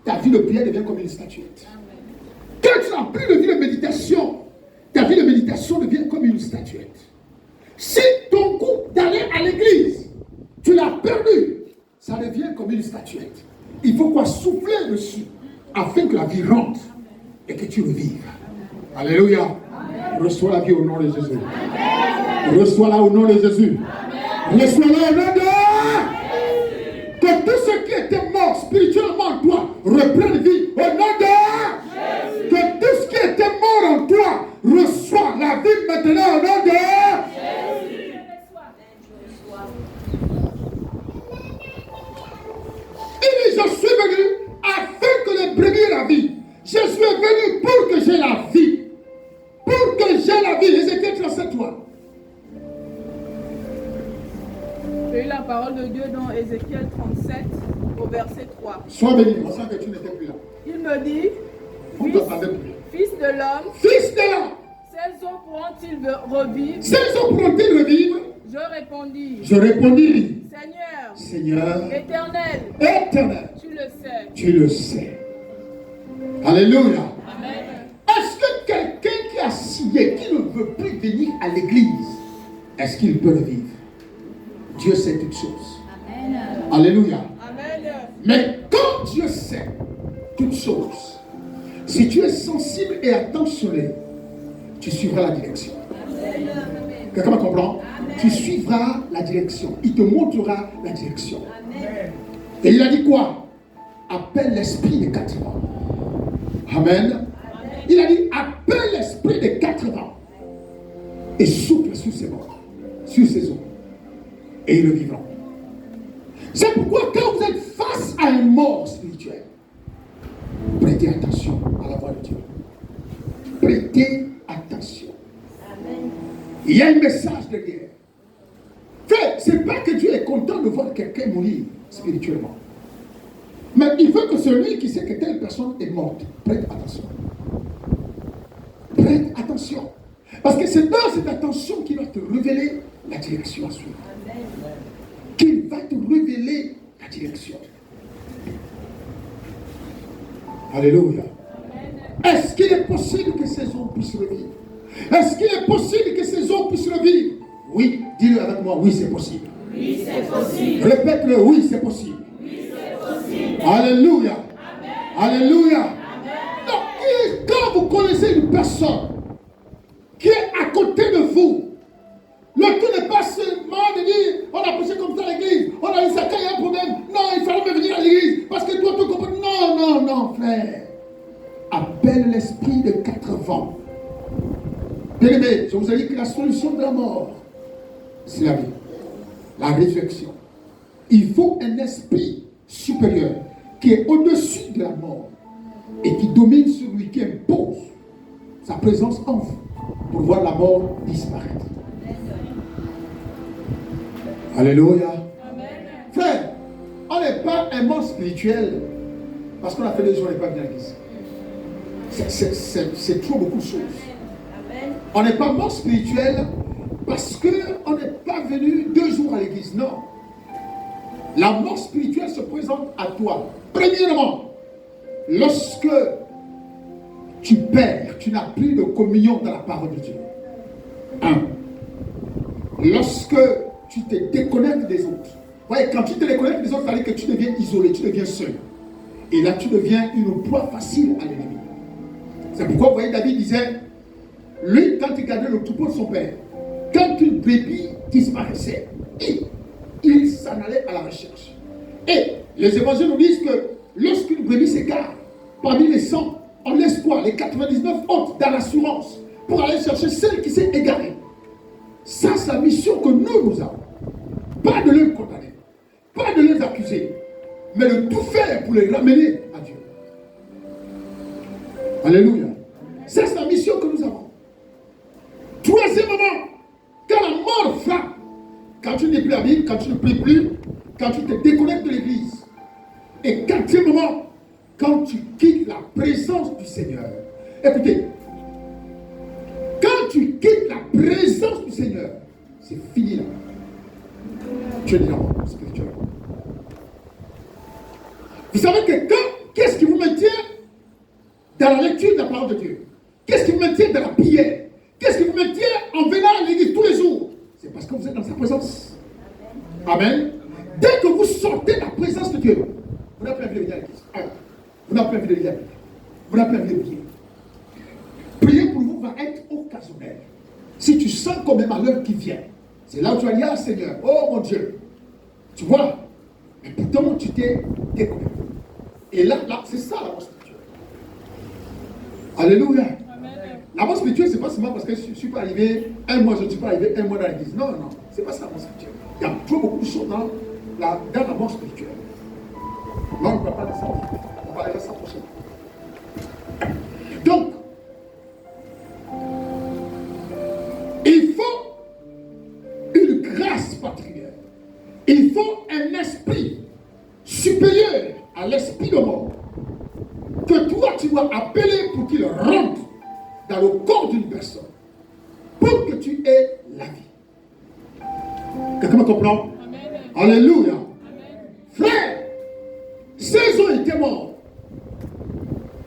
ta vie de prière devient comme une statuette. Amen. Quand tu n'as plus de vie de méditation, ta vie de méditation devient comme une statuette. Si ton goût d'aller à l'église, tu l'as perdu, ça devient comme une statuette. Il faut quoi? Souffler dessus afin que la vie rentre et que tu revives. Alléluia. Amen. Reçois la vie au nom de Jésus. Amen. Reçois-la au nom de Jésus. Amen. Reçois-la au nom de... Que tout ce qui était mort spirituellement en toi reprenne vie au nom de... Que tout ce qui était mort en toi reçoit la vie maintenant au nom de... Il dit, je suis venu afin que les brebis aient la vie. Je suis venu pour que j'ai la vie. Pour que j'ai la vie. Ézéchiel 37, 3. J'ai eu la parole de Dieu dans Ézéchiel 37 au verset 3. Sois béni, on sent que tu n'étais plus là. Il me dit, fils de l'homme, ces eaux pourront-ils revivre? Ces eaux pourront-ils revivre? Je répondis, Seigneur, éternel, tu le sais. Alléluia. Amen. Est-ce que quelqu'un qui a scié, qui ne veut plus venir à l'église, est-ce qu'il peut revivre? Dieu sait toutes choses. Amen. Alléluia. Amen. Mais quand Dieu sait toutes choses, si tu es sensible et attentionné, tu suivras la direction. Quelqu'un me comprend? Amen. Tu suivras la direction. Il te montrera la direction. Amen. Et il a dit quoi? Appelle l'esprit des 4 vents. Amen. Amen. Il a dit appelle l'esprit des 4 vents et souffle sur ses morts, sur ses eaux. et le vivant. C'est pourquoi quand vous êtes face à un mort spirituel, prêtez attention à la voix de Dieu. Prêtez attention. Amen. Il y a un message de guerre. Ce n'est pas que Dieu est content de voir quelqu'un mourir spirituellement. Mais il veut que celui qui sait que telle personne est morte, prête attention. Prête attention. Parce que c'est dans cette attention qu'il va te révéler la direction à suivre. Qu'il va te révéler la direction. Alléluia. Est-ce qu'il est possible que ces hommes puissent revivre? Est-ce qu'il est possible que ces hommes puissent revivre? Oui, dis-le avec moi, oui c'est possible. Oui c'est possible. Répète-le, oui c'est possible. Oui c'est possible. Alléluia. Amen. Alléluia. Amen. Donc, quand vous connaissez une personne qui est à côté de vous, le tout n'est pas seulement de dire on a poussé comme ça à l'église, on a dit ça quand il y a un problème. Non, il fallait me venir à l'église parce que toi tu comprends. Non, non, non, frère. Appelle l'esprit de 4 vents. Bien-aimé, je vous ai dit que la solution de la mort, c'est la vie, la résurrection. Il faut un esprit supérieur qui est au-dessus de la mort et qui domine sur lui, qui impose sa présence en vous pour voir la mort disparaître. Alléluia. Amen. Frère, on n'est pas un mort spirituel parce qu'on a fait des jours et pas bien à l'église. C'est trop beaucoup de choses. Amen. On n'est pas mort spirituel parce qu'on n'est pas venu 2 jours à l'église. Non. La mort spirituelle se présente à toi. Premièrement, lorsque tu perds, tu n'as plus de communion dans la parole de Dieu. 1. Lorsque tu te déconnectes des autres. Ouais, quand tu te déconnectes des autres, il fallait que tu deviens isolé, tu deviens seul. Et là, tu deviens une proie facile à l'ennemi. C'est pourquoi, vous voyez, David disait, lui, quand il gardait le troupeau de son père, quand une brebis disparaissait, il s'en allait à la recherche. Et les évangiles nous disent que lorsqu'une brebis s'égare, parmi les 100, on laisse quoi? Les 99 autres dans l'assurance pour aller chercher celle qui s'est égarée. Ça, c'est la mission que nous avons. Pas de les condamner, pas de les accuser, mais de tout faire pour les ramener à Dieu. Alléluia. Ça, c'est la mission que nous avons. Troisièmement, quand la mort frappe, quand tu n'es plus à Bible, quand tu ne pries plus, quand tu te déconnectes de l'église. Et quatrièmement, quand tu quittes la présence du Seigneur. Écoutez, quand tu quittes la présence du Seigneur, c'est fini là. Tu es déjà mort spirituellement. Vous savez que qu'est-ce qui vous maintient dans la lecture de la parole de Dieu? Qu'est-ce qui vous maintient dans la prière? Qu'est-ce qui vous maintient en venant à l'église tous les jours? C'est parce que vous êtes dans sa présence. Amen. Dès que vous sortez de la présence de Dieu, vous n'avez plus envie de venir à l'église. Vous n'avez plus envie de lire la Bible. Vous n'avez plus envie de prier. Prier pour vous va être occasionnel. Si tu sens comme même à l'heure qui vient, c'est là où tu vas dire, ah Seigneur, oh mon Dieu. Tu vois, mais pourtant tu t'es déconnecté. Et là, c'est ça la mort spirituelle. Alléluia. La mort spirituelle, c'est pas seulement parce que je ne suis pas arrivé un mois, je ne suis pas arrivé un mois dans l'église. Non, non, c'est pas ça la mort spirituelle. Il y a trop beaucoup de choses dans la mort spirituelle. Non, on ne va pas de ça. On va aller à ça prochaine. Donc, il faut une grâce particulière. Il faut un esprit supérieur à l'esprit de mort que toi tu dois appeler pour qu'il rentre dans le corps d'une personne pour que tu aies la vie. Quelqu'un me comprend? Amen. Alléluia. Amen. Frère, ces hommes étaient morts.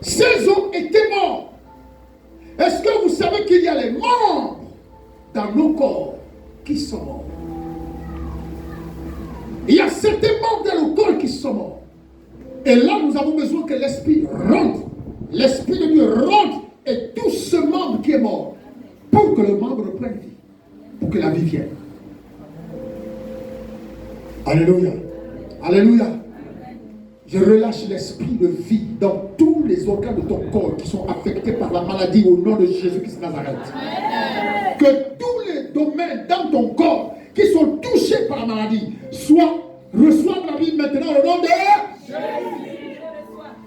Ces hommes étaient morts. Est-ce que vous savez qu'il y a les membres dans nos corps qui sont morts? Il y a certains membres dans le corps qui sont morts. Et là, nous avons besoin que l'Esprit rentre. L'Esprit de Dieu rentre et tout ce membre qui est mort pour que le membre reprenne vie. Pour que la vie vienne. Alléluia. Alléluia. Je relâche l'esprit de vie dans tous les organes de ton corps qui sont affectés par la maladie au nom de Jésus-Christ de Nazareth. Que tous les domaines dans ton corps qui sont touchés touché par la maladie, reçoivent la vie maintenant au nom de Jésus.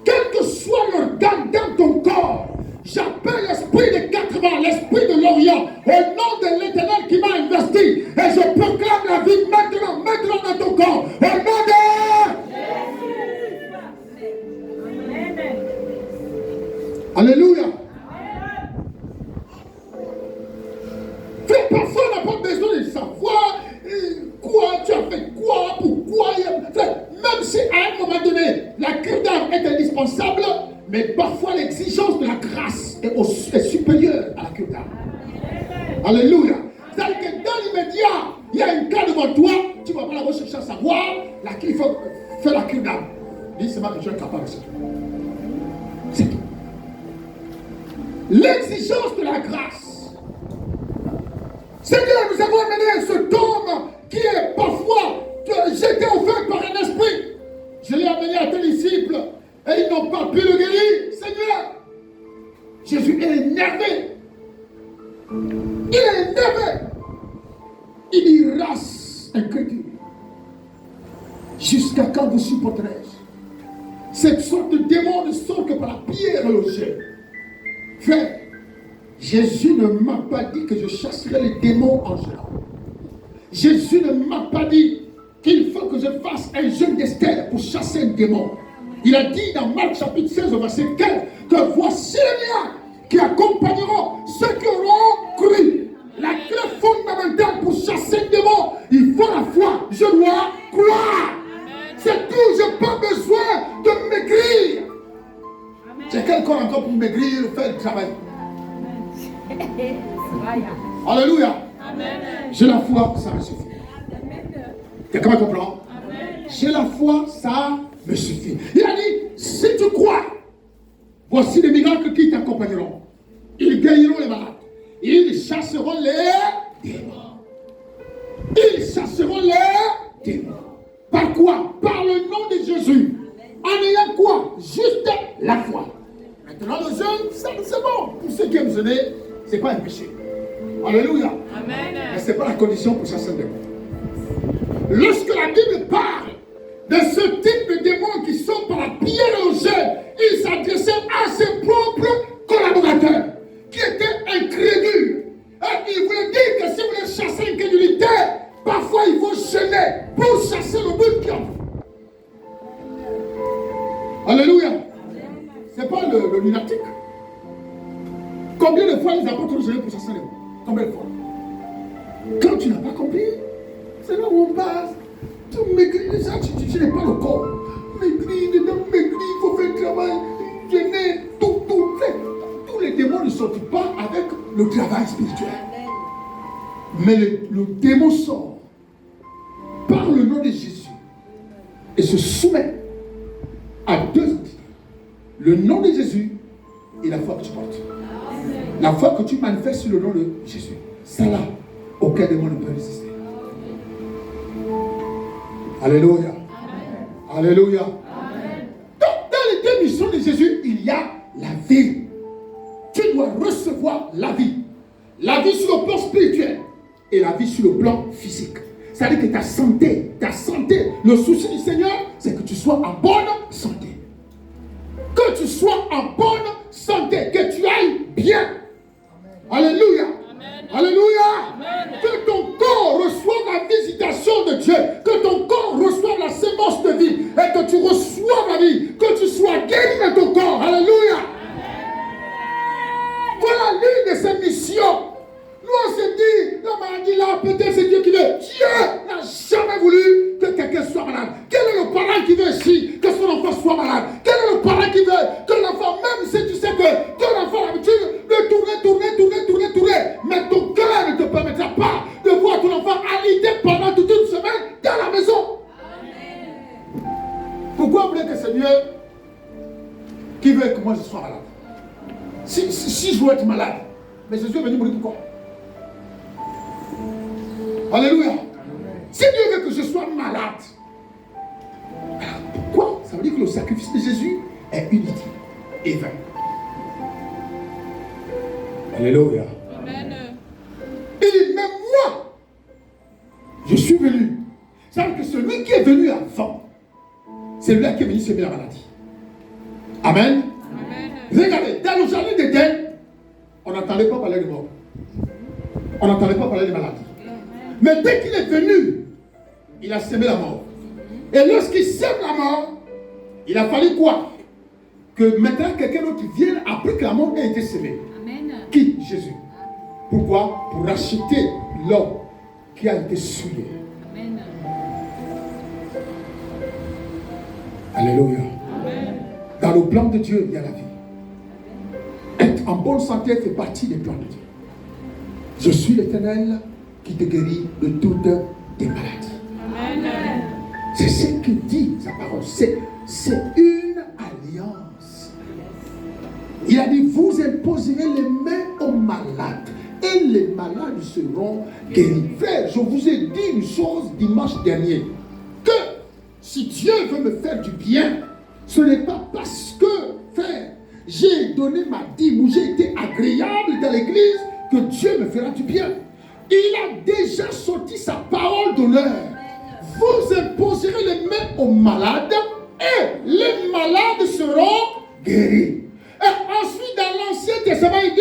Quel que soit l'organe dans ton corps, j'appelle l'esprit des 80, l'esprit de l'Orient, au nom de l'Éternel qui m'a investi, et je proclame la vie maintenant dans ton corps, au nom de Jésus. Alléluia. Frère, parfois on n'a pas besoin de savoir quoi tu as fait, quoi, pourquoi. Frère, même si à un moment donné, la cure d'âme est indispensable, mais parfois l'exigence de la grâce est supérieure à la cure d'âme. Alléluia. C'est-à-dire que dans l'immédiat, il y a un cas devant toi, tu ne vas pas la rechercher à savoir, il faut faire la cure d'âme. Dis seulement que tu es capable de ça. C'est tout. L'exigence de la grâce. Seigneur, nous avons amené ce homme qui est parfois jeté au feu par un esprit. Je l'ai amené à tes disciples et ils n'ont pas pu le guérir. Seigneur, Jésus est énervé. Il est énervé. Il dit, race incrédule. Jusqu'à quand vous supporterai-je? Cette sorte de démon ne sort que par la pierre et le jet. Frère, Jésus ne m'a pas dit que je chasserai les démons en géant. Jésus ne m'a pas dit qu'il faut que je fasse un jeûne d'Esther pour chasser un démon. Il a dit dans Marc chapitre 16 au verset 15 que voici les miens qui accompagneront ceux qui auront cru. La clé fondamentale pour chasser un démon, il faut la foi. Je dois croire. C'est tout, je n'ai pas besoin de maigrir. J'ai quelqu'un encore pour maigrir, faire le travail. Alléluia. J'ai la foi, ça me suffit. Quelqu'un comprend? J'ai la foi, ça me suffit. Il a dit, si tu crois, voici les miracles qui t'accompagneront. Ils guériront les malades. Ils chasseront les démons. Ils chasseront les démons. Par quoi? Par le nom de Jésus. En ayant quoi? Juste la foi. Maintenant le jeûne, c'est bon. Pour ceux qui aiment jeûner, ce n'est pas un péché. Alléluia. Amen. Mais ce n'est pas la condition pour chasser un démon. Lorsque la Bible parle de ce type de démons qui sont par la pierre et au jeûne, il s'adressait à ses propres collaborateurs qui étaient incrédules. Et il voulait dire que si vous voulez chasser l'incrédulité, parfois il faut jeûner pour chasser le but qui en vous. Alléluia. Ce n'est pas le lunatique. Combien de fois les apôtres ont jeûné pour chasser les démons? Combien de fois? Quand tu n'as pas compris, c'est là où on passe. Tu maigris déjà, tu n'es pas le corps. Maigris, il faut faire le travail, jeûner, tout. Tous les démons ne sortent pas avec le travail spirituel. Mais le démon sort par le nom de Jésus et se soumet à deux entités. Le nom de Jésus et la foi que tu portes. La foi que tu manifestes sur le nom de Jésus. C'est là aucun démon ne peut résister. Alléluia. Amen. Alléluia. Amen. Donc, dans les deux missions de Jésus, il y a la vie. Tu dois recevoir la vie. La vie sur le plan spirituel et la vie sur le plan physique. C'est-à-dire que ta santé, le souci du Seigneur, c'est que tu sois en bonne santé. Que tu sois en bonne santé, que tu ailles bien. Amen. Alléluia. Amen. Alléluia. Amen. Que ton corps reçoive la visitation de Dieu. Que ton corps reçoive la sémence de vie. Et que tu reçoives la vie. Que tu sois guéri dans ton corps. Alléluia. Amen. Voilà l'une de ces missions. Nous on se dit, la maladie là, peut-être c'est Dieu qui veut. Dieu n'a jamais voulu que quelqu'un soit malade. Quel est le parent qui veut ici que son enfant soit malade? Quel est le parent qui veut que l'enfant, même si tu sais que ton enfant a l'habitude de tourner, mais ton cœur ne te permettra pas de voir ton enfant alité pendant toute une semaine dans la maison. Amen. Pourquoi vous voulez que c'est Dieu qui veut que moi je sois malade? Si je veux être malade, mais Jésus est venu mourir pourquoi? Alléluia. Amen. Si Dieu veut que je sois malade, alors pourquoi? Ça veut dire que le sacrifice de Jésus est inutile et vain. Alléluia. Amen. Il dit, même moi, Je suis venu. C'est-à-dire que celui qui est venu avant, c'est lui qui est venu semer la maladie. Amen. Regardez, dans le jardin d'Éden, on n'entendait pas parler de mort. On n'entendait pas parler de maladie. Mais dès qu'il est venu, il a semé la mort. Et lorsqu'il sème la mort, il a fallu quoi? Que maintenant quelqu'un d'autre vienne après que la mort ait été semée. Amen. Qui? Jésus. Pourquoi? Pour racheter l'homme qui a été souillé. Amen. Alléluia. Dans le plan de Dieu, il y a la vie. Être en bonne santé fait partie des plans de Dieu. Je suis l'Éternel qui te guérit de toutes tes maladies. Amen. C'est ce que dit sa parole. C'est une alliance. Il a dit, vous imposerez les mains aux malades et les malades seront guéris. Frère, je vous ai dit une chose dimanche dernier, que si Dieu veut me faire du bien, ce n'est pas parce que, frère, j'ai donné ma dîme ou j'ai été agréable dans l'église que Dieu me fera du bien. Il a déjà sorti sa parole d'honneur. Vous imposerez les mains aux malades et les malades seront guéris. Et ensuite, dans l'Ancien Testament, il dit,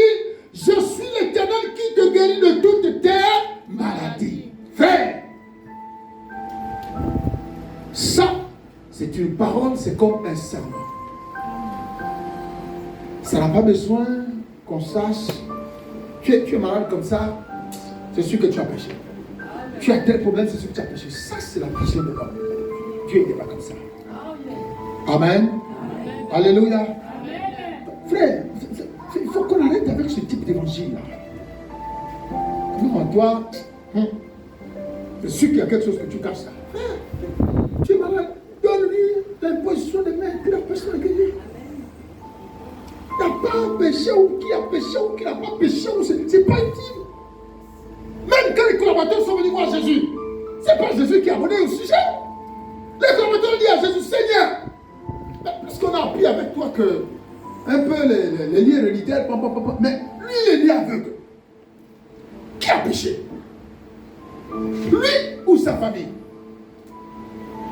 je suis l'Éternel qui te guérit de toutes tes maladies. Frère, ça, c'est une parole, c'est comme un serment. Ça n'a pas besoin qu'on sache, tu es malade comme ça, c'est sûr que tu as péché. Tu as tel problème, c'est sûr que tu as péché. Ça, c'est la péché de l'homme. Dieu n'est pas comme ça. Amen. Alléluia. Frère, il faut qu'on arrête avec ce type d'évangile. Non, toi, c'est sûr qu'il y a quelque chose que tu caches là. Tu es malade, donne-lui l'imposition des mains, puis la personne est guérie. Il n'y a pas péché ou qui a péché ou qui n'a pas péché, c'est pas utile. Même quand les collaborateurs sont venus voir Jésus, c'est pas Jésus qui a abordé le sujet. Les collaborateurs ont dit à Jésus, Seigneur, puisqu'on a appris avec toi que un peu les liens héréditaires, mais lui il est né aveugle. Qui a péché? Lui ou sa famille?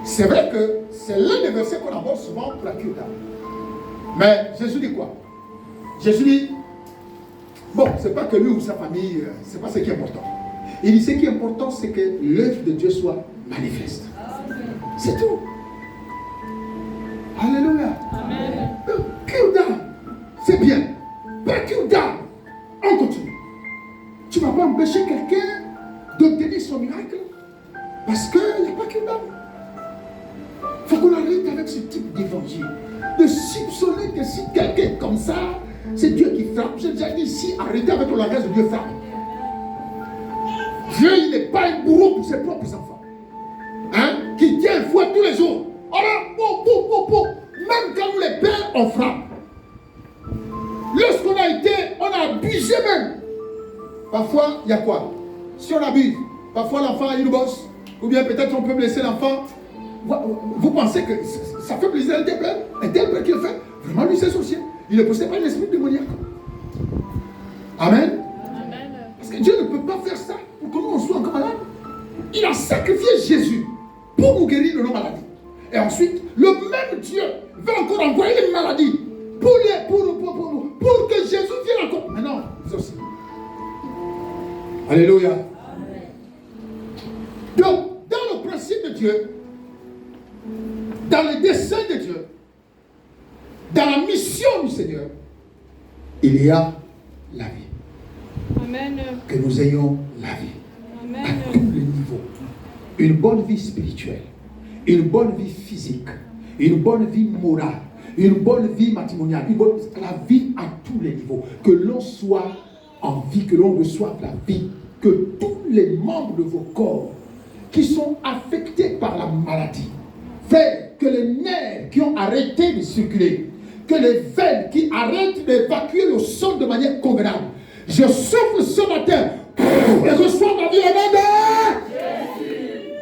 C'est vrai que c'est l'un des versets qu'on aborde souvent pour la cure d'âme. Mais Jésus dit quoi? Jésus dit, bon, c'est pas que lui ou sa famille, c'est pas ce qui est important. Il dit, ce qui est important, c'est que l'œuvre de Dieu soit manifeste. C'est tout. Alléluia. Amen. Cure d'âme, c'est bien. Pas cure d'âme, on continue. Tu ne vas pas empêcher quelqu'un d'obtenir son miracle parce qu'il n'y a pas cure d'âme. Il faut qu'on arrête avec ce type d'évangile. De soupçonner que si quelqu'un est comme ça, c'est Dieu qui frappe. J'ai déjà dit ici, arrêtez avec le langage de Dieu frappe. Dieu, il n'est pas un bourreau pour ses propres enfants. Hein? Qui tient un fouet tous les jours. Alors, même quand nous les pères, on frappe. Lorsqu'on a été, on a abusé même. Parfois, il y a quoi? Si on abuse, parfois l'enfant a une bosse, ou bien peut-être on peut blesser l'enfant. Vous pensez que ça fait plaisir à un tel père qui le fait? Vraiment, lui, c'est sorcier. Il ne possède pas l'esprit démoniaque. Amen. Amen. Parce que Dieu ne peut pas faire ça pour que nous on soit encore malades. Il a sacrifié Jésus pour nous guérir de nos maladies. Et ensuite, le même Dieu veut encore envoyer les maladies pour que Jésus vienne encore. Mais non, vous aussi. Alléluia. Amen. Donc, dans le principe de Dieu, dans le dessein de Dieu, dans la mission du Seigneur, il y a la vie. Amen. Que nous ayons la vie. Amen. À tous les niveaux. Une bonne vie spirituelle, une bonne vie physique, une bonne vie morale, une bonne vie matrimoniale, la vie à tous les niveaux. Que l'on soit en vie, que l'on reçoive la vie, que tous les membres de vos corps qui sont affectés par la maladie, fait que les nerfs qui ont arrêté de circuler, que les veines qui arrêtent d'évacuer le sang de manière convenable, je souffle ce matin et reçois la vie au nom de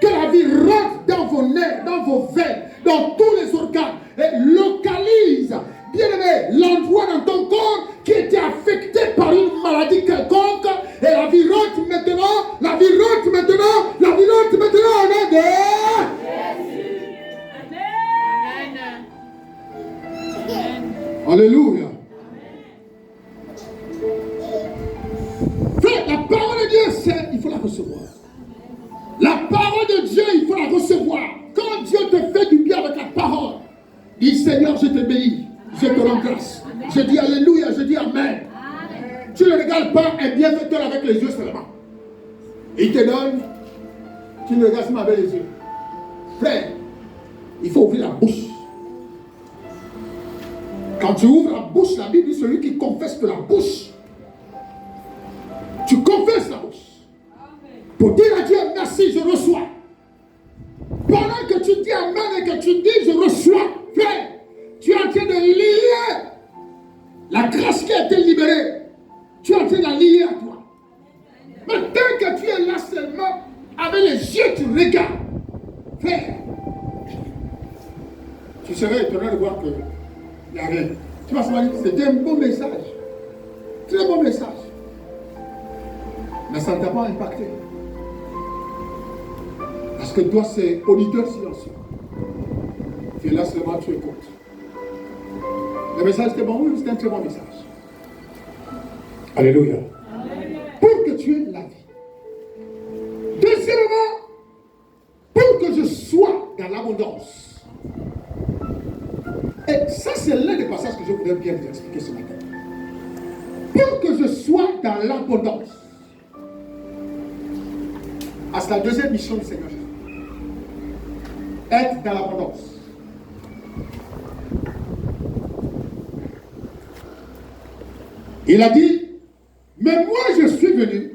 que la vie rentre dans vos nerfs, dans vos veines, dans tous les organes et localise, bien aimé, l'endroit dans ton corps qui était affecté par une maladie quelconque, et la vie rentre maintenant, la vie rentre maintenant, la vie rentre maintenant. de Jésus. Alléluia. Frère, la parole de Dieu, c'est, il faut la recevoir. La parole de Dieu, il faut la recevoir. Quand Dieu te fait du bien avec la parole, dis Seigneur, je te bénis, je te rends grâce. Je dis Alléluia, je dis Amen. Tu ne regardes pas un bienfaiteur avec les yeux seulement. Il te donne, tu ne regardes pas avec les yeux. Frère, il faut ouvrir la bouche. Quand tu ouvres la bouche, la Bible dit celui qui confesse de la bouche. Tu confesses la bouche. Pour dire à Dieu merci, je reçois. Pendant que tu dis Amen et que tu dis je reçois, frère, tu es en train de lier la grâce qui a été libérée. Tu es en train de la lier à toi. Mais tant que tu es là seulement, avec les yeux, tu regardes. Frère, tu serais étonné de voir que il n'y a rien. Tu vas se dire, c'était un bon message. Très bon message. Mais ça ne t'a pas impacté. Parce que toi, c'est auditeur silencieux. Tu es là seulement, tu écoutes. Le message était bon, oui, c'était un très bon message. Alléluia. Pour que tu aies la vie. Deuxièmement, pour que je sois dans l'abondance. Et ça, c'est l'un des passages que je voudrais bien vous expliquer ce matin. Pour que je sois dans l'abondance. Ah, c'est la deuxième mission du Seigneur Jésus. Être dans l'abondance. Il a dit, mais moi je suis venu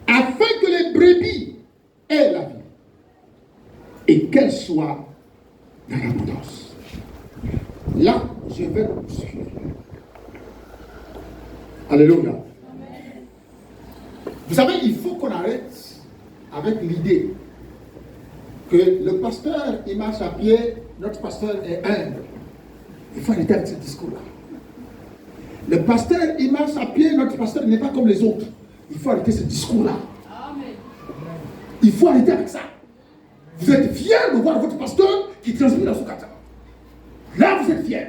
afin que les brebis aient la vie et qu'elles soient dans l'abondance. Là, je vais vous suivre. Alléluia. Vous savez, il faut qu'on arrête avec l'idée que le pasteur, il marche à pied, notre pasteur est humble. Il faut arrêter avec ce discours-là. Le pasteur, il marche à pied, notre pasteur n'est pas comme les autres. Il faut arrêter ce discours-là. Il faut arrêter avec ça. Vous êtes fiers de voir votre pasteur qui transmet dans son kata. Là, vous êtes fiers.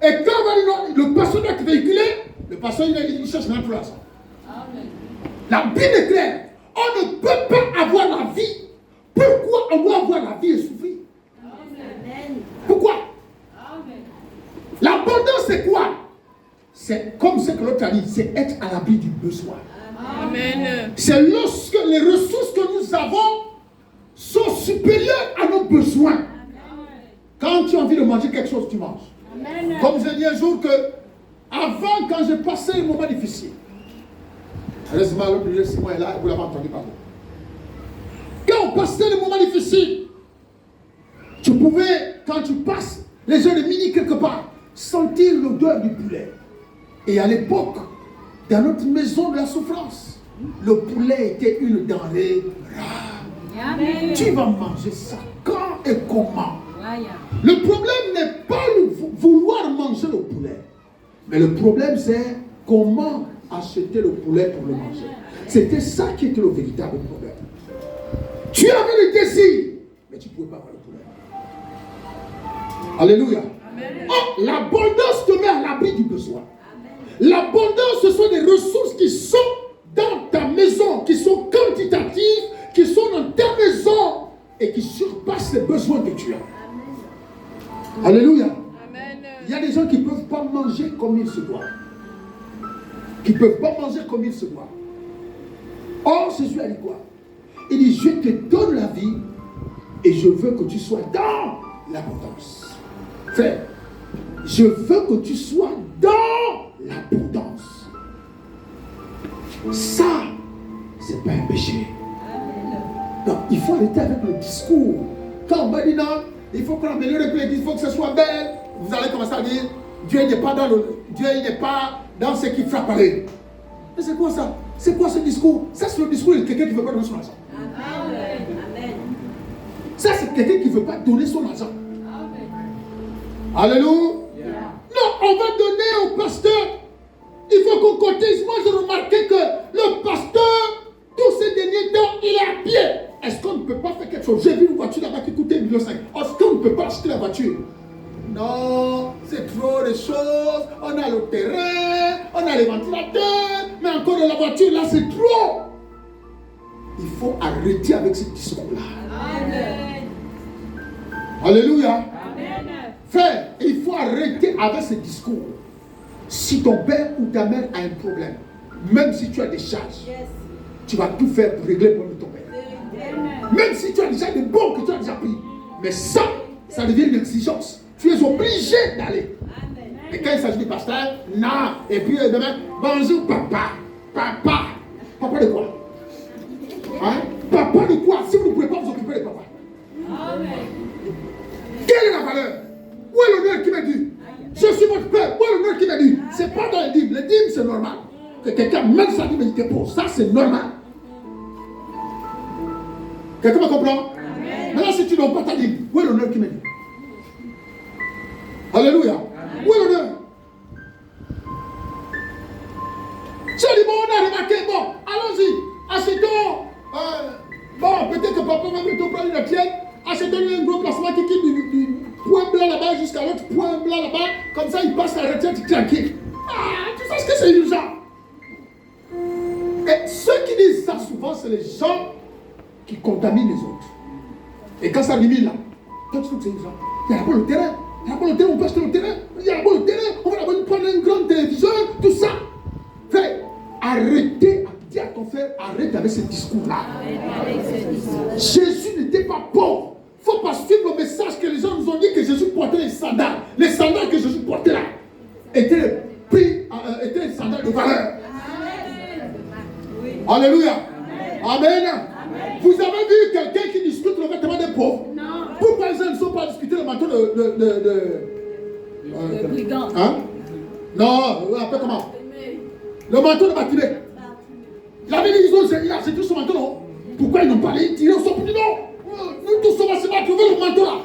Et quand le pasteur doit être véhiculé, le pasteur, il cherche même pour l'argent. La Bible est claire. On ne peut pas avoir la vie. Pourquoi on doit avoir la vie et souffrir? Pourquoi? L'abondance, c'est quoi? C'est comme ce que l'autre a dit, c'est être à l'abri du besoin. Amen. C'est lorsque les ressources que nous avons sont supérieures à nos besoins. Amen. Quand tu as envie de manger quelque chose, tu manges. Amen. Comme je dis un jour que, avant, quand j'ai passé un moment difficile, heureusement, le Simon est là, vous l'avez entendu parler. Quand on passait le moment difficile, tu pouvais, quand tu passes les heures de midi quelque part, sentir l'odeur du poulet. Et à l'époque, dans notre maison de la souffrance, le poulet était une denrée rare. Amen. Tu vas manger ça quand et comment? Le problème n'est pas vouloir manger le poulet. Mais le problème, c'est comment acheter le poulet pour le manger. C'était ça qui était le véritable problème. Tu avais le désir, mais tu ne pouvais pas avoir le poulet. Alléluia. Oh, l'abondance te met à l'abri du besoin. L'abondance, ce sont des ressources qui sont dans ta maison, qui sont quantitatives, qui sont dans ta maison et qui surpassent les besoins que tu as. Amen. Alléluia. Amen. Il y a des gens qui ne peuvent pas manger comme il se doit. Qui ne peuvent pas manger comme il se doit. Or, Jésus a dit quoi? Il dit, je te donne la vie et je veux que tu sois dans l'abondance. Frère, je veux que tu sois dans l'abondance. Ça, c'est pas un péché. Donc, il faut arrêter avec le discours. Quand on va dire non, il faut qu'on améliore l'église, il faut que ce soit belle. Vous allez commencer à dire, Dieu n'est pas dans ce qui frappe à l'œil. Mais c'est quoi ça? C'est quoi ce discours? Ça, c'est le discours de quelqu'un qui ne veut pas donner son argent. Amen. Ça, c'est quelqu'un qui ne veut pas donner son argent. Amen. Alléluia. Yeah. Non, on va donner au pasteur. Il faut qu'on cotise. Moi, j'ai remarqué que le pasteur, tous ces derniers temps, il est à pied. Est-ce qu'on peut pas faire quelque chose. J'ai vu une voiture là-bas qui coûtait 1,5 million. Austin ne peut pas acheter la voiture. Non, c'est trop de choses. On a le terrain, on a les ventilateurs, mais encore de la voiture, là, c'est trop. Il faut arrêter avec ce discours-là. Amen. Alléluia. Amen. Frère, il faut arrêter avec ce discours. Si ton père ou ta mère a un problème, même si tu as des charges, tu vas tout faire pour régler le problème de ton père. Même si tu as déjà des bons que tu as déjà pris. Mais ça devient une exigence. Tu es obligé d'aller. Et quand il s'agit du pasteur, non. Et puis demain, bonjour papa. Papa. Papa de quoi? Hein? Papa de quoi? Si vous ne pouvez pas vous occuper de papa. Amen. Quelle est la valeur? Où est l'honneur qui m'a dit? Je suis votre père. Où est l'honneur qui m'a dit? C'est pas dans les dîmes. Les dîmes, c'est normal. Que quelqu'un mette sa dîme et il dépose. Ça, c'est normal. Quelqu'un me comprend? Amen. Maintenant, si tu n'as pas ta dîme, où est l'honneur qui m'a dit? Alléluia. Amen. Où est l'honneur? Tu as dit, bon, on a remarqué, bon, allons-y, achetons. Bon, peut-être que papa va plutôt prendre la tienne. Achetons-lui un gros placement qui quitte du point blanc là-bas jusqu'à l'autre point blanc là-bas. Comme ça, il passe la retraite tranquille. Tu sais ce que c'est urgent. Et ceux qui disent ça souvent, c'est les gens qui contaminent les autres. Et quand ça limite là, toi tu trouves que c'est urgent. Il y a pas le terrain. Il y a pas le terrain, on peut acheter le terrain. Il y a pas le terrain, on va prendre un grand téléviseur, tout ça. Frère, arrêtez. Dis à ton frère, arrête avec ce discours-là. Jésus n'était pas pauvre. Il ne faut pas suivre le message que les gens nous ont dit que Jésus portait les sandales. Les sandales que Jésus portait là étaient des sandales de valeur. Amen. Alléluia. Amen. Amen. Vous avez vu quelqu'un qui discute le vêtement des pauvres? Non. Pourquoi les gens ne sont pas discuter le manteau de brigand? Hein? Non, un peu comment? Le manteau de Batimé. La Bible dit qu'ils ont acheté ce manteau, non? Pourquoi ils n'ont pas tiré au sort pour dire non? Nous tous, on va se trouver le manteau là.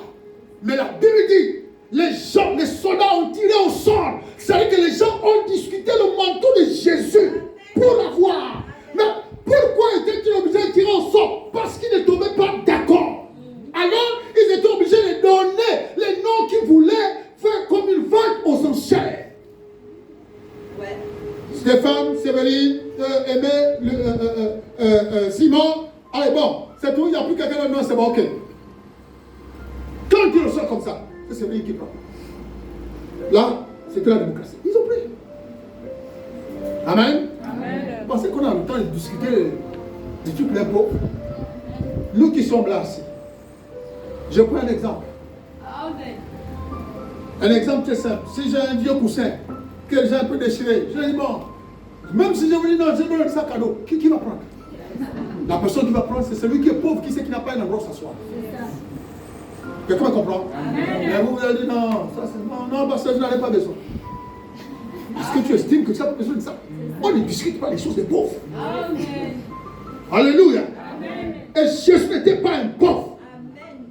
Mais la Bible dit, les soldats ont tiré au sort. C'est-à-dire que les gens ont discuté le manteau de Jésus pour l'avoir. Mais pourquoi étaient-ils obligés de tirer au sort? Parce qu'ils ne tombaient pas d'accord. Alors, ils étaient obligés de donner les noms qu'ils voulaient faire comme ils veulent aux enchères. Ouais. Stéphane, Séverine, Aimé, Simon. Allez, bon, c'est tout, il n'y a plus quelqu'un d'autre, non, c'est bon, ok. Quand tu le sors comme ça, c'est Séverine qui prend. Là, c'était la démocratie. Ils ont pris. Amen. Amen. Vous pensez qu'on a le temps de discuter du truc les pauvres? Nous qui sommes là, je prends un exemple. Amen. Un exemple très simple. Si j'ai un vieux coussin que j'ai un peu déchiré, je dis bon, même si je vous dis non, je donne un sac à dos, qui va prendre? La personne qui va prendre, c'est celui qui est pauvre, qui sait qu'il n'a pas un endroit où s'asseoir. Quelqu'un comprend? Mais vous allez dire non, ça c'est non, parce que je n'en ai pas besoin. Parce que tu estimes que tu n'as pas besoin de ça. On ne discute pas les choses des pauvres. Amen. Alléluia. Amen. Et Jésus n'était pas un pauvre. Amen.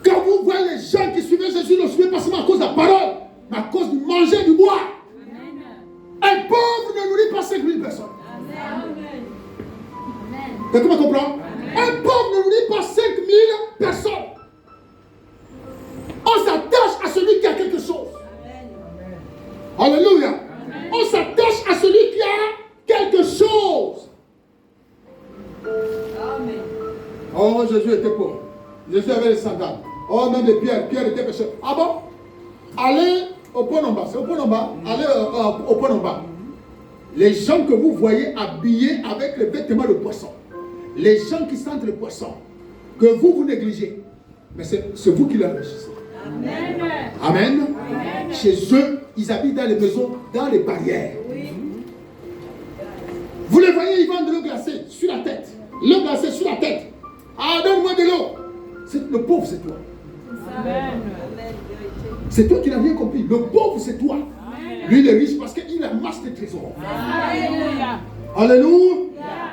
Quand vous voyez les gens qui suivaient Jésus, ne suivaient pas seulement à cause de la parole, mais à cause du manger, du boire. Amen. Un pauvre ne nourrit pas 5000 personnes. Amen. Quelqu'un comprend? Un pauvre ne nourrit pas 5000 personnes. On s'attache à celui qui a quelque chose. Amen. Alléluia. Amen. On s'attache à celui qui a quelque chose. Amen. Oh, Jésus était pauvre. Jésus avait les sandales. Oh, même les pierres. Pierre était pécheur. Ah bon? Allez au point en bas. C'est au point en bas. Allez au point en bas. Les gens que vous voyez habillés avec les vêtements de poisson. Les gens qui sentent le poisson. Que vous négligez. Mais c'est vous qui les enrichissez. Amen. Amen. Amen. Chez eux, ils habitent dans les maisons, dans les barrières. Oui. Vous les voyez, ils vendent de l'eau glacée sur la tête. L'eau glacée sur la tête. Ah, donne-moi de l'eau. Le pauvre, c'est toi. Amen. C'est toi qui n'as rien compris. Le pauvre, c'est toi. Amen. Lui, il est riche parce qu'il amasse des trésors. Alléluia. Alléluia.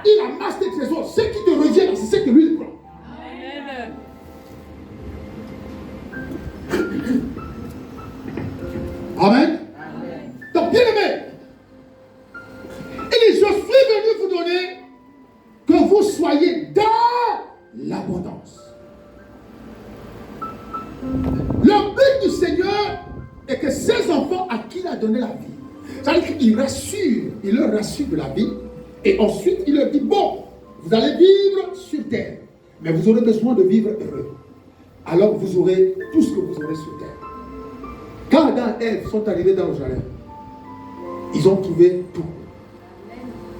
Il amasse des trésors. Ce qui te revient, c'est ce que lui, il prend. Amen. Amen. Amen. Donc, bien aimé, il dit, je suis venu vous donner que vous soyez dans l'abondance. Le but du Seigneur est que ses enfants à qui il a donné la vie, c'est-à-dire qu'il rassure, il leur rassure de la vie, et ensuite il leur dit, bon, vous allez vivre sur terre, mais vous aurez besoin de vivre heureux. Alors vous aurez tout ce que vous aurez sur terre. Quand Adam et Ève sont arrivés dans le jardin, ils ont trouvé tout.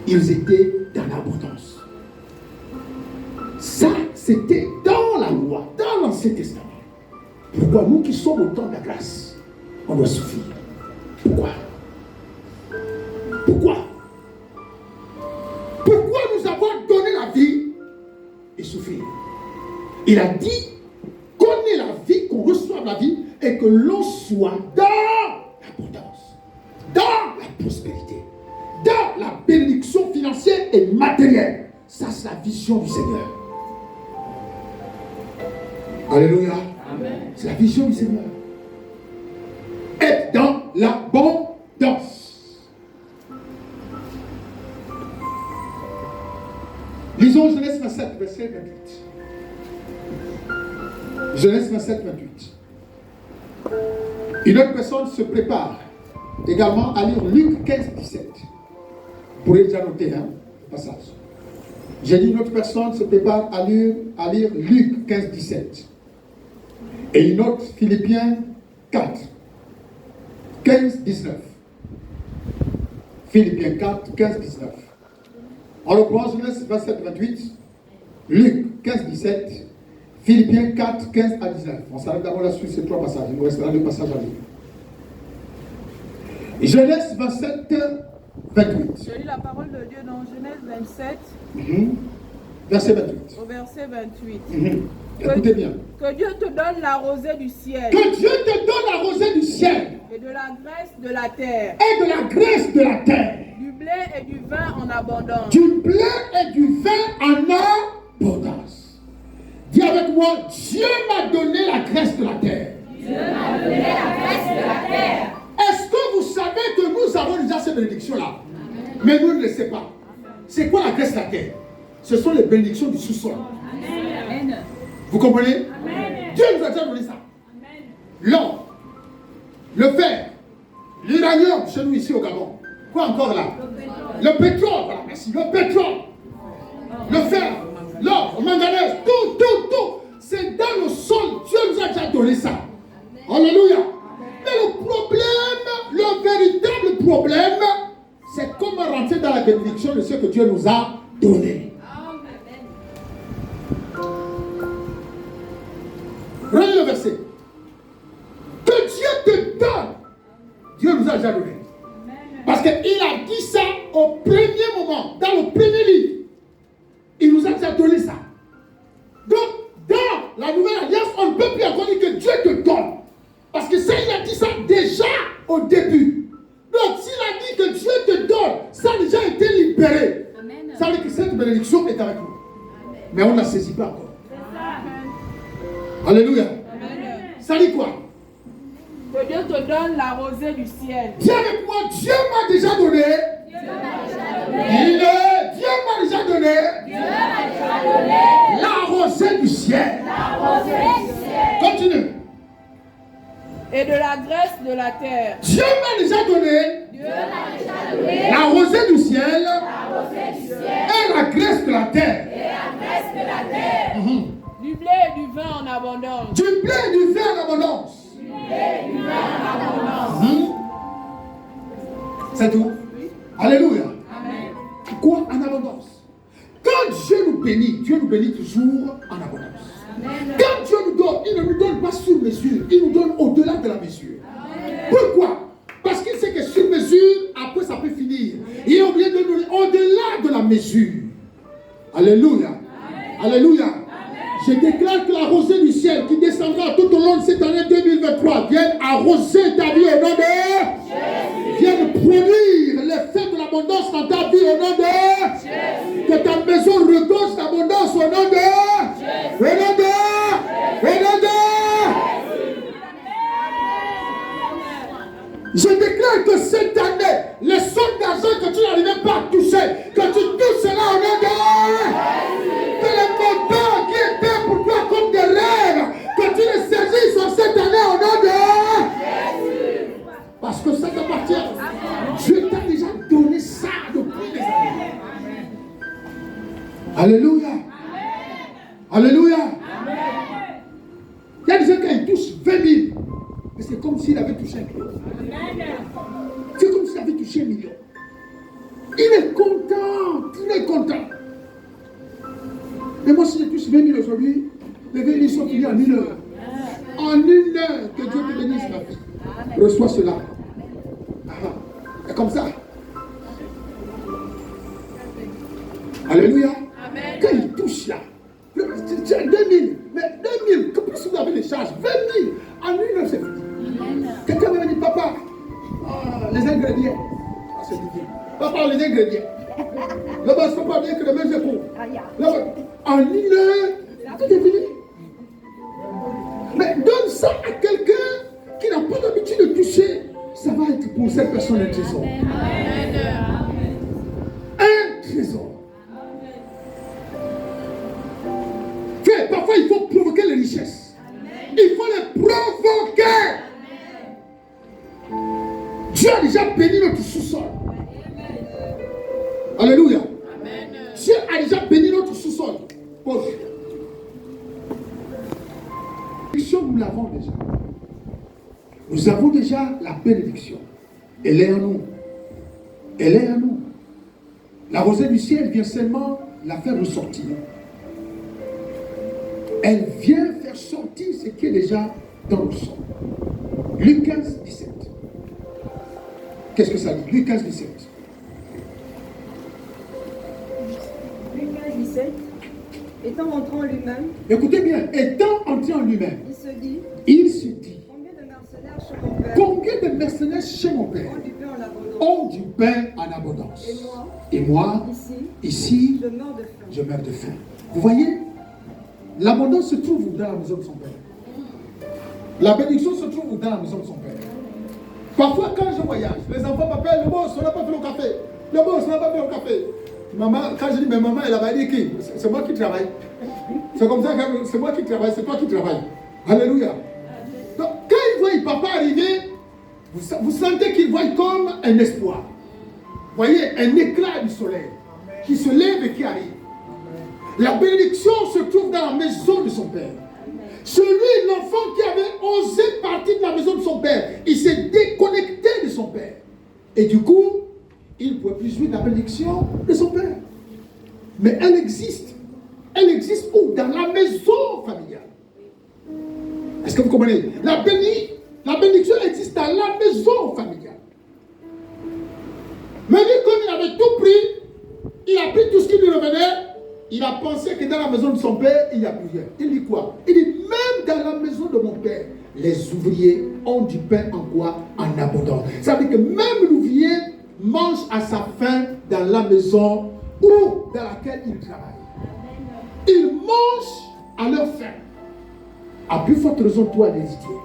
Ils étaient dans l'abondance. Ça, c'était dans la loi, dans l'Ancien Testament. Pourquoi nous qui sommes au temps de la grâce, on doit souffrir? Pourquoi? Pourquoi? Pourquoi nous avons donné la vie et souffrir? Il a dit qu'on ait la vie, qu'on reçoive la vie et que l'on soit dans l'abondance, dans la prospérité, dans la bénédiction financière et matérielle. Ça, c'est la vision du Seigneur. Alléluia. C'est la vision du Seigneur. Être dans l'abondance. Lisons Genèse 27, verset 28. Genèse 27, 28. Une autre personne se prépare également à lire Luc 15, 17. Vous pourrez déjà noter le passage. J'ai dit une autre personne se prépare à lire Luc 15, 17. Et une autre, Philippiens 4, 15, 19. Philippiens 4, 15, 19. On reprend Genèse 27, 28, Luc 15, 17, Philippiens 4, 15 à 19. On s'arrête d'abord là-dessus ces trois passages. Il nous restera deux passages à lire. Genèse 27, 28. Je lis la parole de Dieu dans Genèse 27, verset 28. au verset 28. Écoutez bien. Que Dieu te donne la rosée du ciel. Que Dieu te donne la rosée du ciel. Et de la graisse de la terre. Et de la graisse de la terre. Du blé et du vin en abondance. Du blé et du vin en abondance. Dis avec moi, Dieu m'a donné la graisse de la terre. Dieu m'a donné la graisse de la terre. Est-ce que vous savez que nous avons déjà ces bénédictions-là? Mais nous ne le savons pas. C'est quoi la graisse de la terre? Ce sont les bénédictions du sous-sol. Amen. Vous comprenez? Amen. Dieu nous a déjà donné ça. Amen. L'or, le fer, l'uranium chez nous ici au Gabon. Quoi encore là? Le pétrole, voilà, merci. Le pétrole, le fer, l'or, le manganèse, tout. C'est dans le sol. Dieu nous a déjà donné ça. Alléluia. Mais le problème, le véritable problème, c'est comment rentrer dans la bénédiction de ce que Dieu nous a donné. Regardez le verset. Que Dieu te donne. Dieu nous a déjà donné. Parce qu'il a dit ça au premier moment, dans le premier livre. Il nous a déjà donné ça. Donc, dans la nouvelle alliance, on ne peut plus encore dire que Dieu te donne. Parce que ça, il a dit ça déjà au début. Donc, s'il a dit que Dieu te donne, ça a déjà été libéré. Amen. Ça veut dire que cette bénédiction est avec nous. Amen. Mais on ne la saisit pas encore. Alléluia. Ça dit quoi? Que Dieu te donne la rosée du ciel. Dis avec moi, Dieu m'a déjà donné. Dieu m'a déjà donné. Dieu m'a déjà donné. Dieu m'a déjà donné. La rosée du ciel. La rosée du ciel. Continue. Et de la graisse de la terre. Dieu m'a déjà donné. Dieu m'a déjà donné. La rosée du ciel. La rosée du ciel. Et la graisse de la terre. Et la graisse de la terre. Du blé et du vin en abondance. Du blé et du vin en abondance. Du blé et du vin en abondance. C'est tout. Alléluia. Amen. Quoi en abondance? Quand Dieu nous bénit toujours en abondance. Amen. Quand Dieu nous donne, il ne nous donne pas sur mesure, il nous donne au-delà de la mesure. Pourquoi? Parce qu'il sait que sur mesure, après ça peut finir. Il est obligé de nous donner au-delà de la mesure. Alléluia. Alléluia. Je déclare que la rosée du ciel qui descendra tout au long de cette année 2023 vienne arroser ta vie au nom de Jésus. Vienne produire l'effet de l'abondance dans ta vie au nom de Jésus. Que ta maison regorge d'abondance au nom de Jésus. Au nom de Je déclare que cette année, les sommes d'argent que tu n'arrivais pas à toucher, que tu touches cela au nom de Jésus. Que les montants qui étaient pour toi comme des rêves, que tu les saisisses au Alléluia. Alléluia. Il y a des gens quand ils touchent 20 000, mais c'est comme s'il avait touché 1 million. C'est comme s'il avait touché 1 million. Il est content. Il est content. Mais moi, si je touche 20 000 aujourd'hui, les 20 000 sont finis en 1 heure. En 1 heure, que Dieu te bénisse ma vie. Reçois cela. Et comme ça. Alléluia. Amen. Quand il touche là, tu as 2 000, mais 2 000, que plus vous avez les charges, 20 000, en 1 heure c'est fini. Quelqu'un m'a dit, papa, les ingrédients. C'est difficile. Papa, les ingrédients. Là-bas, je ne peux pas bien que demain je cours. Là-bas, en 1 heure, tout est fini. Mais donne ça à quelqu'un qui n'a pas l'habitude de toucher. Ça va être pour cette personne un trésor. Un trésor. Fait, parfois il faut provoquer les richesses. Il faut les provoquer. Dieu a déjà béni notre sous-sol. Alléluia. Dieu a déjà béni notre sous-sol. Nous l'avons déjà. Nous avons déjà la bénédiction. Elle est en nous. Elle est en nous. La rosée du ciel vient seulement la faire ressortir. Elle vient faire sortir ce qui est déjà dans le sol. Luc 15, 17. Qu'est-ce que ça dit? Luc 15, 17. Luc 15, 17. Étant entré en lui-même. Écoutez bien, étant entré en lui-même. Il se dit. Combien de mercenaires chez mon père ont du pain en abondance? Et moi, ici, je meurs de faim. Vous voyez, l'abondance se trouve dans la maison de son père. La bénédiction se trouve dans la maison de son père. Parfois, quand je voyage, les enfants m'appellent, le boss, on n'a pas fait le café. Le boss, on n'a pas fait le café. Maman, quand je dis, mais maman, elle a dit qui? C'est moi qui travaille. C'est comme ça que c'est moi qui travaille, c'est toi qui travaille. Alléluia. Donc, quand il voit papa arriver, vous sentez qu'il voit comme un espoir. Vous voyez, un éclat du soleil qui se lève et qui arrive. La bénédiction se trouve dans la maison de son père. Celui, l'enfant qui avait osé partir de la maison de son père, il s'est déconnecté de son père. Et du coup, il ne pouvait plus jouir de la bénédiction de son père. Mais elle existe. Elle existe où? Dans la maison familiale. Est-ce que vous comprenez? La bénédiction existe dans la maison familiale. Mais lui, comme il avait tout pris, il a pris tout ce qui lui revenait, il a pensé que dans la maison de son père, il n'y a plus rien. Il dit quoi? Il dit, même dans la maison de mon père, les ouvriers ont du pain en quoi? En abondance. Ça veut dire que même l'ouvrier mange à sa faim dans la maison ou dans laquelle il travaille. Ils mangent à leur faim. À plus forte raison, toi l'héritier.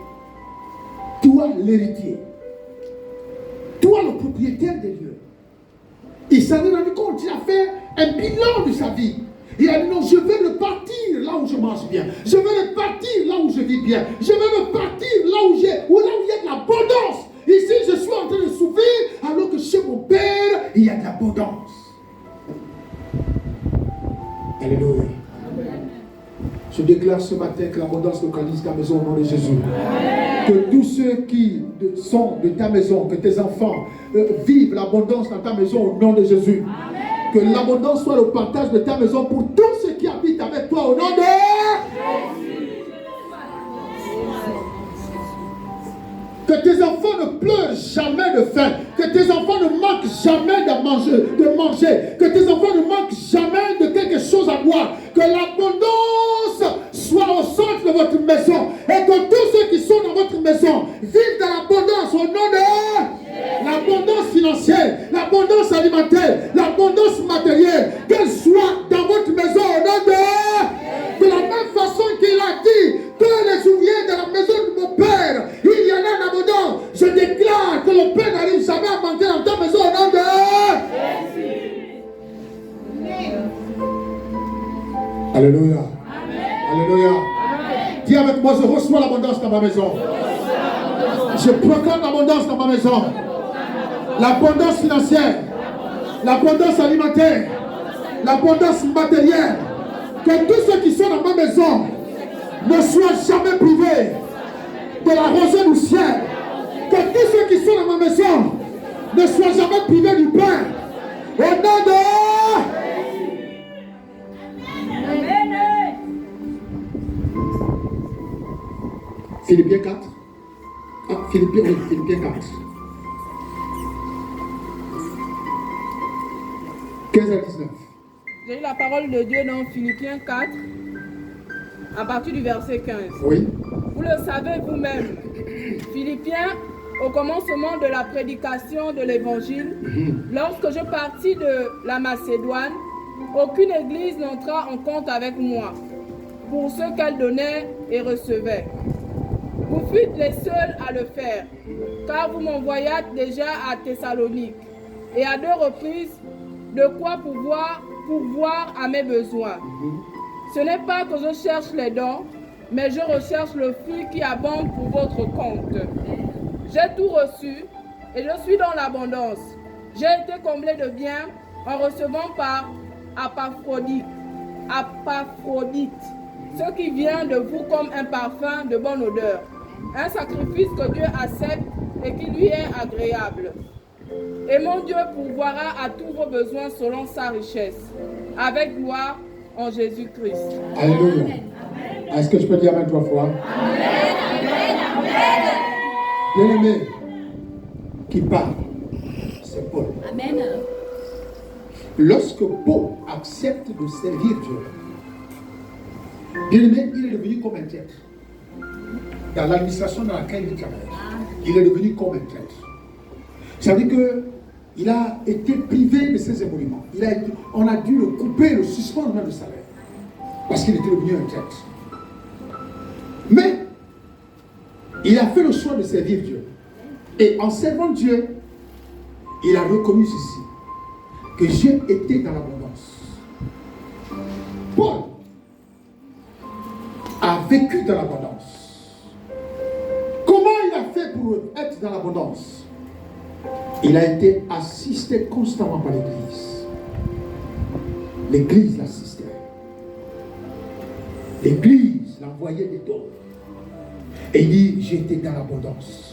Toi l'héritier. Toi le propriétaire des lieux. Il s'en est rendu compte, il a fait un bilan de sa vie. Il a dit non, je vais repartir là où je mange bien. Je vais repartir là où je vis bien. Je vais repartir là où il y a de l'abondance. Ici, je suis en train de souffrir alors que chez mon père, il y a de l'abondance. Alléluia. Je déclare ce matin que l'abondance localise ta maison au nom de Jésus. Que tous ceux qui sont de ta maison, que tes enfants vivent l'abondance dans ta maison au nom de Jésus. Que l'abondance soit le partage de ta maison pour tous ceux qui habitent avec toi au nom de Jésus. Que tes enfants ne pleurent jamais de faim. Que tes enfants ne manquent jamais de manger. Que tes enfants ne manquent jamais de quelque chose à boire. Que l'abondance soit au centre de votre maison. Et que tous ceux qui sont dans votre maison vivent dans l'abondance au nom de l'abondance financière, l'abondance alimentaire, l'abondance matérielle. Qu'elle soit dans votre maison au nom de la même façon qu'il a dit que les ouvriers de la maison de mon père, il y en a en abondance. Je déclare que le Père n'arrive jamais à manquer dans ta maison au nom de Jésus. Alléluia. Alléluia. Dis avec moi, je reçois l'abondance dans ma maison. Je proclame l'abondance dans ma maison. L'abondance financière, l'abondance alimentaire, l'abondance matérielle. Que tous ceux qui sont dans ma maison ne soient jamais privés de la rosée du ciel. Que tous ceux qui sont dans ma maison ne soient jamais privés du pain. Au nom de... Philippiens 4. Ah, Philippiens 4. 15 à 19. J'ai eu la parole de Dieu dans Philippiens 4, à partir du verset 15. Oui. Vous le savez vous-même, Philippiens, au commencement de la prédication de l'Évangile, lorsque je partis de la Macédoine, aucune église n'entra en compte avec moi pour ce qu'elle donnait et recevait. Vous fûtes les seuls à le faire, car vous m'envoyâtes déjà à Thessalonique, et à 2 reprises, de quoi pourvoir à mes besoins. Ce n'est pas que je cherche les dons, mais je recherche le fruit qui abonde pour votre compte. J'ai tout reçu, et je suis dans l'abondance. J'ai été comblé de bien en recevant par Apaphrodite, ce qui vient de vous comme un parfum de bonne odeur, un sacrifice que Dieu accepte et qui lui est agréable. Et mon Dieu pourvoira à tous vos besoins selon sa richesse, avec gloire en Jésus-Christ. Alléluia. Est-ce que je peux dire amen 3 fois? Bien-aimé, qui parle, c'est Paul. Amen. Lorsque Paul accepte de servir Dieu, bien-aimé, il est devenu comme un traître. Dans l'administration dans laquelle il travaille, il est devenu comme un traître. Ça veut dire qu'il a été privé de ses émoluments. On a dû le couper, le suspendre même le salaire. Parce qu'il était devenu un traître. Mais, il a fait le choix de servir Dieu. Et en servant Dieu, il a reconnu ceci, que Dieu était dans l'abondance. Paul a vécu dans l'abondance. Comment il a fait pour être dans l'abondance? Il a été assisté constamment par l'Église. L'Église l'assistait. L'Église l'envoyait des dons. Et il dit, j'étais dans l'abondance.